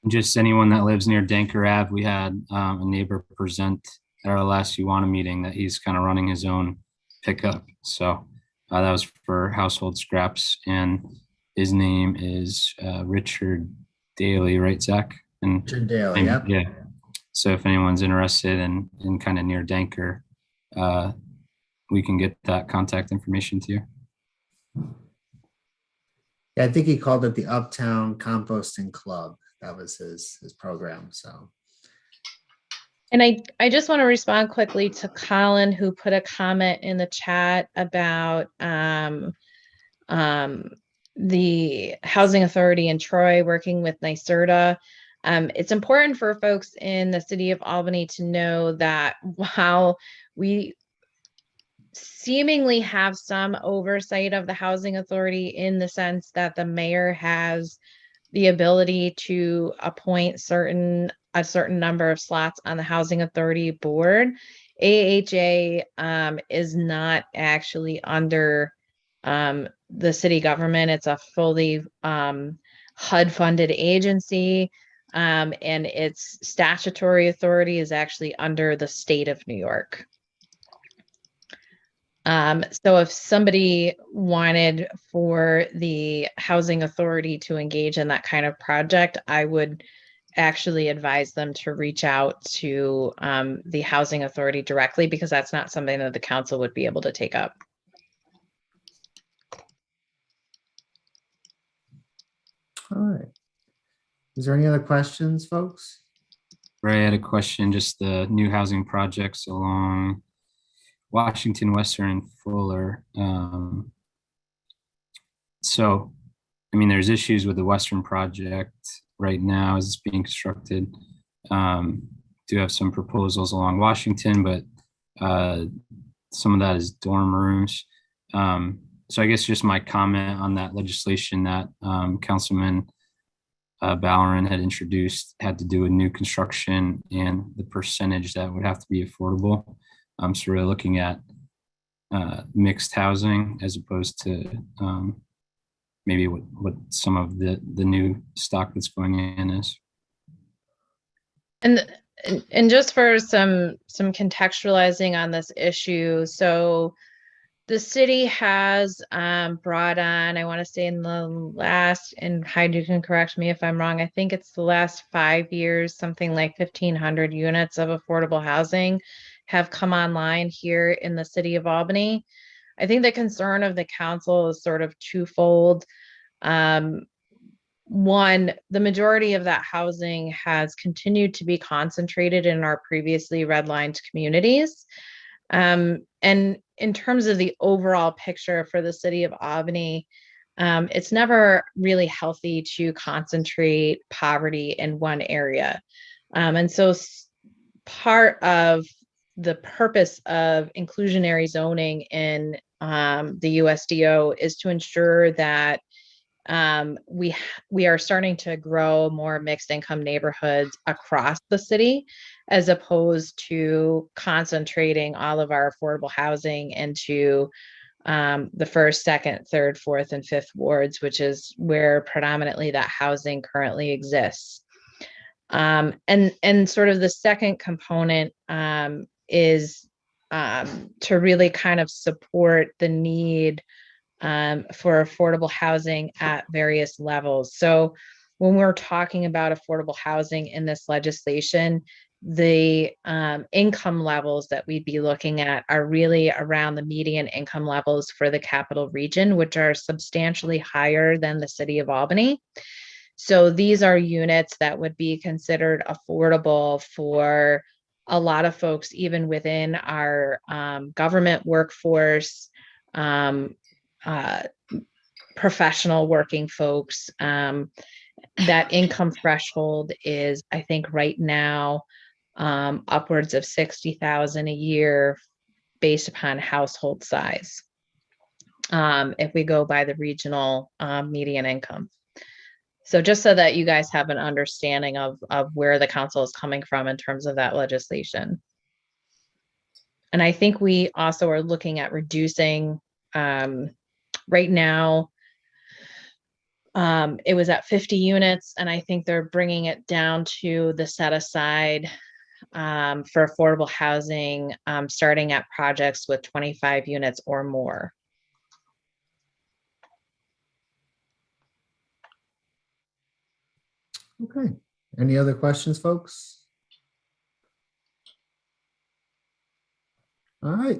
Just anyone that lives near Danker Ave, we had a neighbor present at our last UWANA meeting that he's kind of running his own pickup. So that was for household scraps, and his name is Richard Daly, right, Zach? And Richard Daly, yep. Yeah. So if anyone's interested in kind of near Danker, we can get that contact information to you. Yeah, I think he called it the Uptown Composting Club. That was his program. So. And I just want to respond quickly to Colin, who put a comment in the chat about the Housing Authority in Troy working with NYSERDA. It's important for folks in the city of Albany to know that while we seemingly have some oversight of the Housing Authority in the sense that the mayor has the ability to appoint a certain number of slots on the Housing Authority board, AHA is not actually under the city government. It's a fully HUD-funded agency, and its statutory authority is actually under the state of New York. So if somebody wanted for the Housing Authority to engage in that kind of project, I would actually advise them to reach out to the Housing Authority directly, because that's not something that the council would be able to take up. All right. Is there any other questions, folks? Ray, I had a question, just the new housing projects along Washington, Western, and Fuller. So, I mean, there's issues with the Western project right now as it's being constructed. Do have some proposals along Washington, but some of that is dorm rooms. So I guess just my comment on that legislation that Councilman Ballerin had introduced had to do with new construction and the percentage that would have to be affordable. So we're looking at mixed housing as opposed to maybe what some of the new stock that's going in is. And just for some contextualizing on this issue, so the city has brought on, I want to say in the last, and Heidi, you can correct me if I'm wrong, I think it's the last 5 years, something like 1,500 units of affordable housing have come online here in the city of Albany. I think the concern of the council is sort of twofold. One, the majority of that housing has continued to be concentrated in our previously redlined communities. And in terms of the overall picture for the city of Albany, it's never really healthy to concentrate poverty in one area. And so part of the purpose of inclusionary zoning in the USDO is to ensure that we are starting to grow more mixed income neighborhoods across the city, as opposed to concentrating all of our affordable housing into the first, second, third, fourth, and fifth wards, which is where predominantly that housing currently exists. And sort of the second component is to really kind of support the need for affordable housing at various levels. So when we're talking about affordable housing in this legislation, the income levels that we'd be looking at are really around the median income levels for the capital region, which are substantially higher than the city of Albany. So these are units that would be considered affordable for a lot of folks, even within our government workforce, professional working folks. That income threshold is, I think right now, upwards of 60,000 a year based upon household size. If we go by the regional median income. So just so that you guys have an understanding of where the council is coming from in terms of that legislation. And I think we also are looking at reducing, right now, it was at 50 units, and I think they're bringing it down to the set aside for affordable housing, starting at projects with 25 units or more. Okay. Any other questions, folks? All right.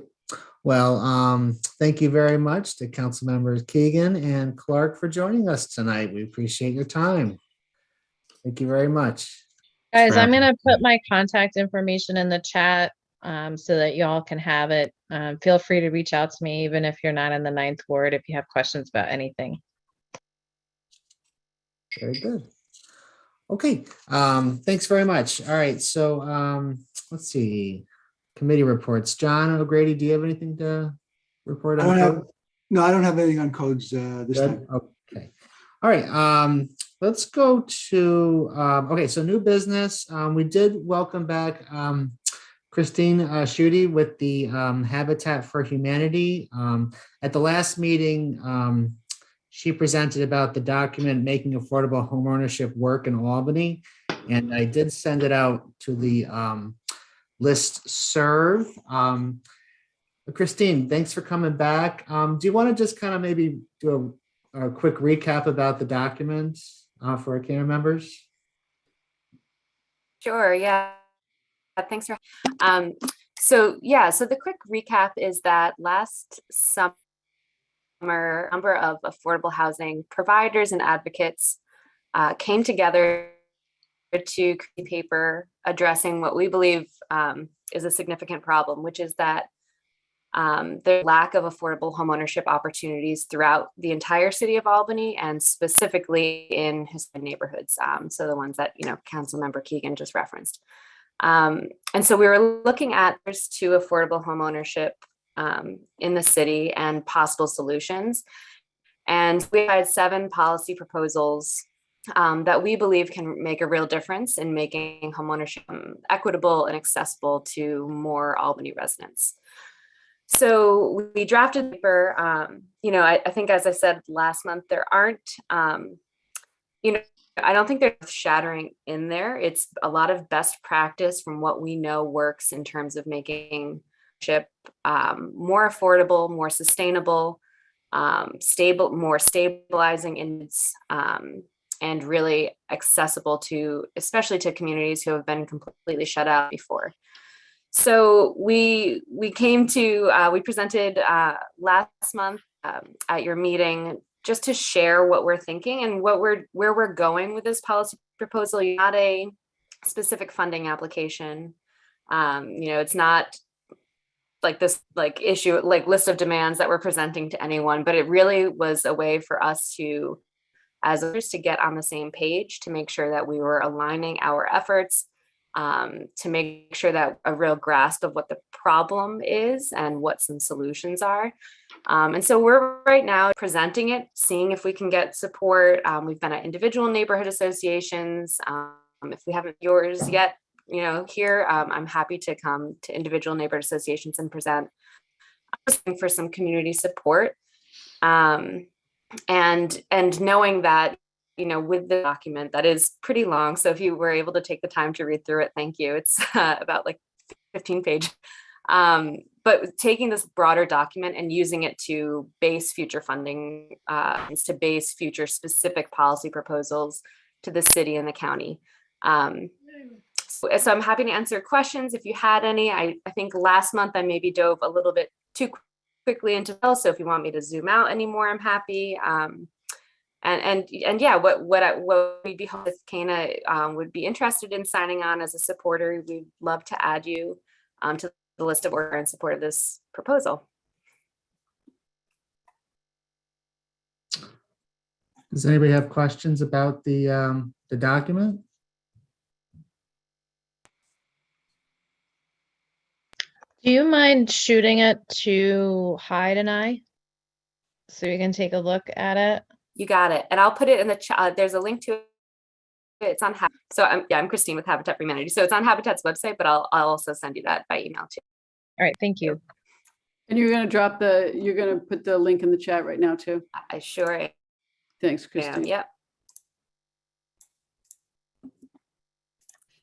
Well, thank you very much to Council Members Keegan and Clark for joining us tonight. We appreciate your time. Thank you very much. Guys, I'm going to put my contact information in the chat so that y'all can have it. Feel free to reach out to me, even if you're not in the 9th ward, if you have questions about anything. Very good. Okay. Thanks very much. All right. So let's see. Committee reports. John O'Grady, do you have anything to report on? No, I don't have anything on codes this time. Okay. All right. Let's go to, okay, so new business. We did welcome back Christine Schutte with the Habitat for Humanity. At the last meeting, she presented about the document Making Affordable Homeownership Work in Albany. And I did send it out to the list serve. Christine, thanks for coming back. Do you want to just kind of maybe do a quick recap about the document for our CANA members? Sure, yeah. Thanks for so the quick recap is that last summer, a number of affordable housing providers and advocates came together to create a paper addressing what we believe is a significant problem, which is that the lack of affordable homeownership opportunities throughout the entire city of Albany, and specifically in Hispanic neighborhoods. So the ones that, Councilmember Keegan just referenced. And so we were looking at there's to affordable homeownership in the city and possible solutions. And we had 7 policy proposals that we believe can make a real difference in making homeownership equitable and accessible to more Albany residents. So we drafted a paper, I think, as I said last month, there aren't, I don't think there's shattering in there. It's a lot of best practice from what we know works in terms of making chip more affordable, more sustainable, more stabilizing in and really accessible to, especially to communities who have been completely shut out before. So we presented last month at your meeting just to share what we're thinking and where we're going with this policy proposal. Not a specific funding application. It's not like this issue list of demands that we're presenting to anyone, but it really was a way for us to get on the same page, to make sure that we were aligning our efforts, to make sure that a real grasp of what the problem is and what some solutions are. And so we're right now presenting it, seeing if we can get support. We've been at individual neighborhood associations. If we haven't yours yet, here, I'm happy to come to individual neighborhood associations and present for some community support. And knowing that, with the document that is pretty long. So if you were able to take the time to read through it, thank you. It's about 15 pages. But taking this broader document and using it to base future funding, to base future specific policy proposals to the city and the county. So I'm happy to answer questions if you had any. I think last month I maybe dove a little bit too quickly into those. So if you want me to zoom out anymore, I'm happy. And yeah, what we'd be hoping if CANA would be interested in signing on as a supporter, we'd love to add you to the list of orders in support of this proposal. Does anybody have questions about the document? Do you mind shooting it to Hyde and I so we can take a look at it? You got it. And I'll put it in the chat. There's a link to it. It's on so I'm Christine with Habitat for Humanity. So it's on Habitat's website, but I'll also send you that by email too. All right, thank you. And you're going to put the link in the chat right now too. I sure am. Thanks, Christine. Yep.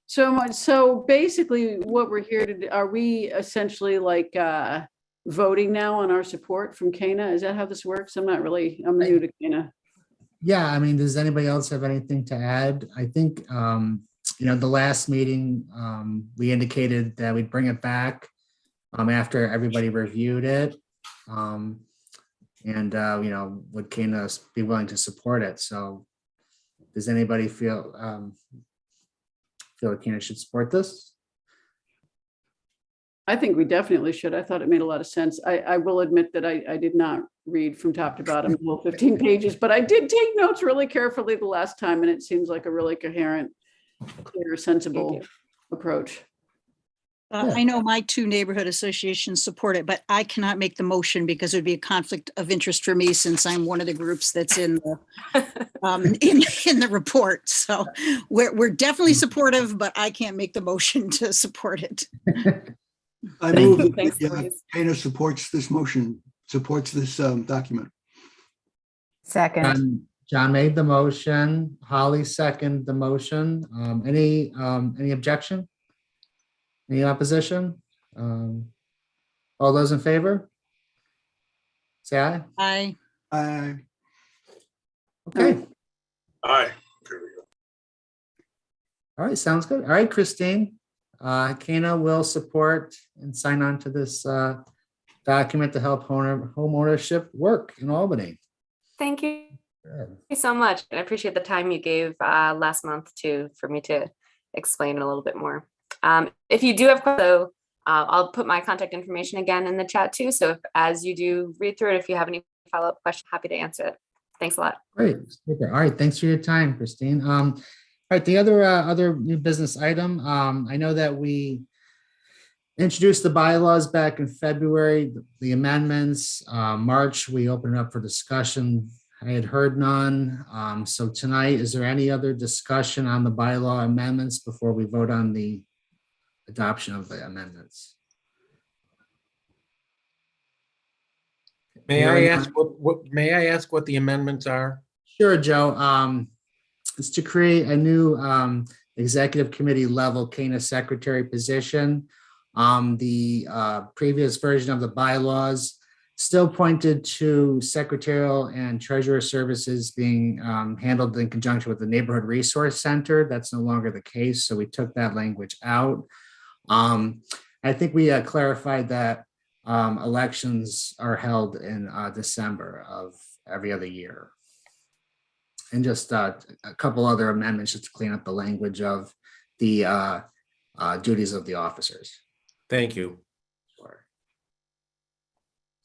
So basically what we're here to do, are we essentially voting now on our support from CANA? Is that how this works? I'm new to CANA. Yeah, I mean, does anybody else have anything to add? I think, the last meeting, we indicated that we'd bring it back after everybody reviewed it. Would CANA be willing to support it? So does anybody feel like CANA should support this? I think we definitely should. I thought it made a lot of sense. I will admit that I did not read from top to bottom the whole 15 pages, but I did take notes really carefully the last time, and it seems like a really coherent, clear, sensible approach. I know my two neighborhood associations support it, but I cannot make the motion because it would be a conflict of interest for me since I'm one of the groups that's in the in the report. So we're definitely supportive, but I can't make the motion to support it. I move that CANA supports this motion, supports this document. Second. John made the motion. Holly seconded the motion. Any objection? Any opposition? All those in favor? Say aye. Aye. Aye. Okay. Aye. All right, sounds good. All right, Christine. CANA will support and sign on to this document to help home ownership work in Albany. Thank you. Thank you so much. I appreciate the time you gave last month for me to explain it a little bit more. If you do have questions, I'll put my contact information again in the chat too. So as you do read through it, if you have any follow-up questions, happy to answer it. Thanks a lot. Great. Super. All right. Thanks for your time, Christine. All right. The other new business item. I know that we introduced the bylaws back in February, the amendments. March, we opened up for discussion. I had heard none. So tonight, is there any other discussion on the bylaw amendments before we vote on the adoption of the amendments? May I ask what the amendments are? Sure, Joe. It's to create a new executive committee level CANA secretary position. The previous version of the bylaws still pointed to secretarial and treasurer services being handled in conjunction with the Neighborhood Resource Center. That's no longer the case, so we took that language out. I think we clarified that elections are held in December of every other year. And just a couple other amendments just to clean up the language of the duties of the officers. Thank you. Sure.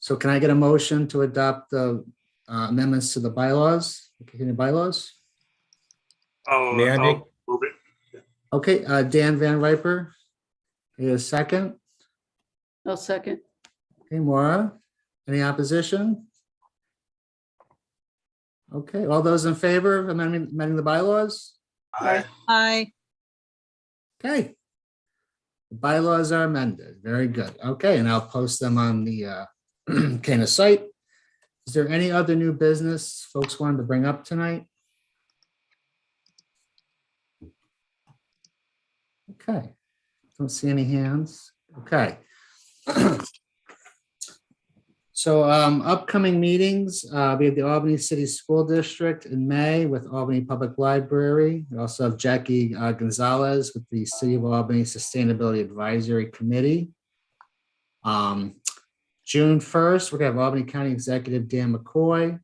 So can I get a motion to adopt the amendments to the bylaws, the community bylaws? May I make? Move it. Okay, Dan Van Riper, need a second? I'll second. Okay, Maura, any opposition? Okay, all those in favor of amending the bylaws? Aye. Aye. Okay. The bylaws are amended. Very good. Okay, and I'll post them on the CANA site. Is there any other new business folks wanted to bring up tonight? Okay, don't see any hands. Okay. So upcoming meetings, we have the Albany City School District in May with Albany Public Library. We also have Jackie Gonzalez with the City of Albany Sustainability Advisory Committee. June 1st, we're gonna have Albany County Executive Dan McCoy.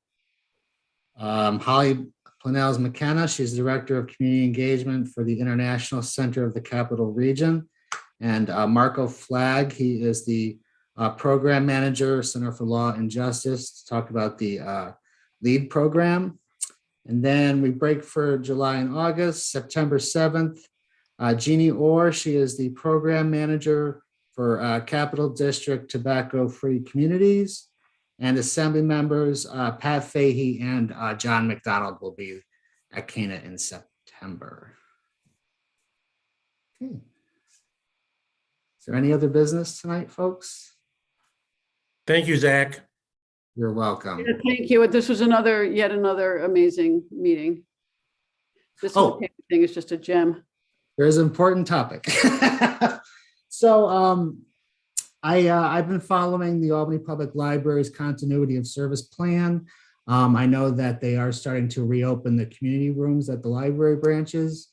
Holly Planels McKenna, she's Director of Community Engagement for the International Center of the Capital Region. And Marco Flagg, he is the Program Manager, Center for Law and Justice, to talk about the LEAD program. And then we break for July and August. September 7th, Jeannie Orr, she is the Program Manager for Capital District Tobacco-Free Communities. And Assembly members, Pat Fahey and John McDonald will be at CANA in September. Okay. Is there any other business tonight, folks? Thank you, Zach. You're welcome. Yeah, thank you. This was yet another amazing meeting. This whole thing is just a gem. There's an important topic. So I've been following the Albany Public Library's continuity of service plan. I know that they are starting to reopen the community rooms at the library branches.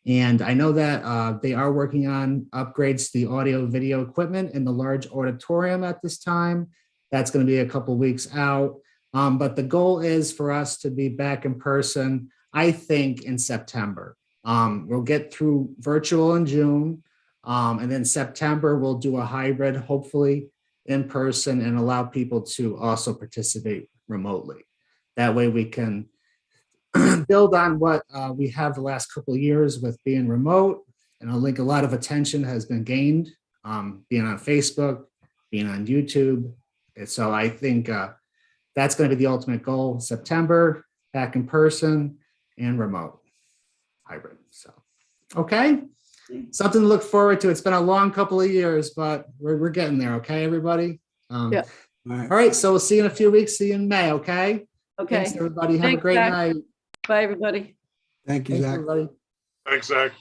And I know that they are working on upgrades to the audio video equipment in the large auditorium at this time. That's going to be a couple weeks out. But the goal is for us to be back in person, I think, in September. We'll get through virtual in June. And then September, we'll do a hybrid, hopefully in person, and allow people to also participate remotely. That way we can build on what we have the last couple of years with being remote. And I think a lot of attention has been gained being on Facebook, being on YouTube. And so I think that's going to be the ultimate goal, September, back in person and remote hybrid. So, okay. Something to look forward to. It's been a long couple of years, but we're getting there. Okay, everybody? Yeah. All right. So we'll see you in a few weeks. See you in May. Okay. Okay. Thanks, everybody. Have a Thanks, great Zach. night. Bye, everybody. Thank you, Thanks, Zach. everybody. Thanks, Zach.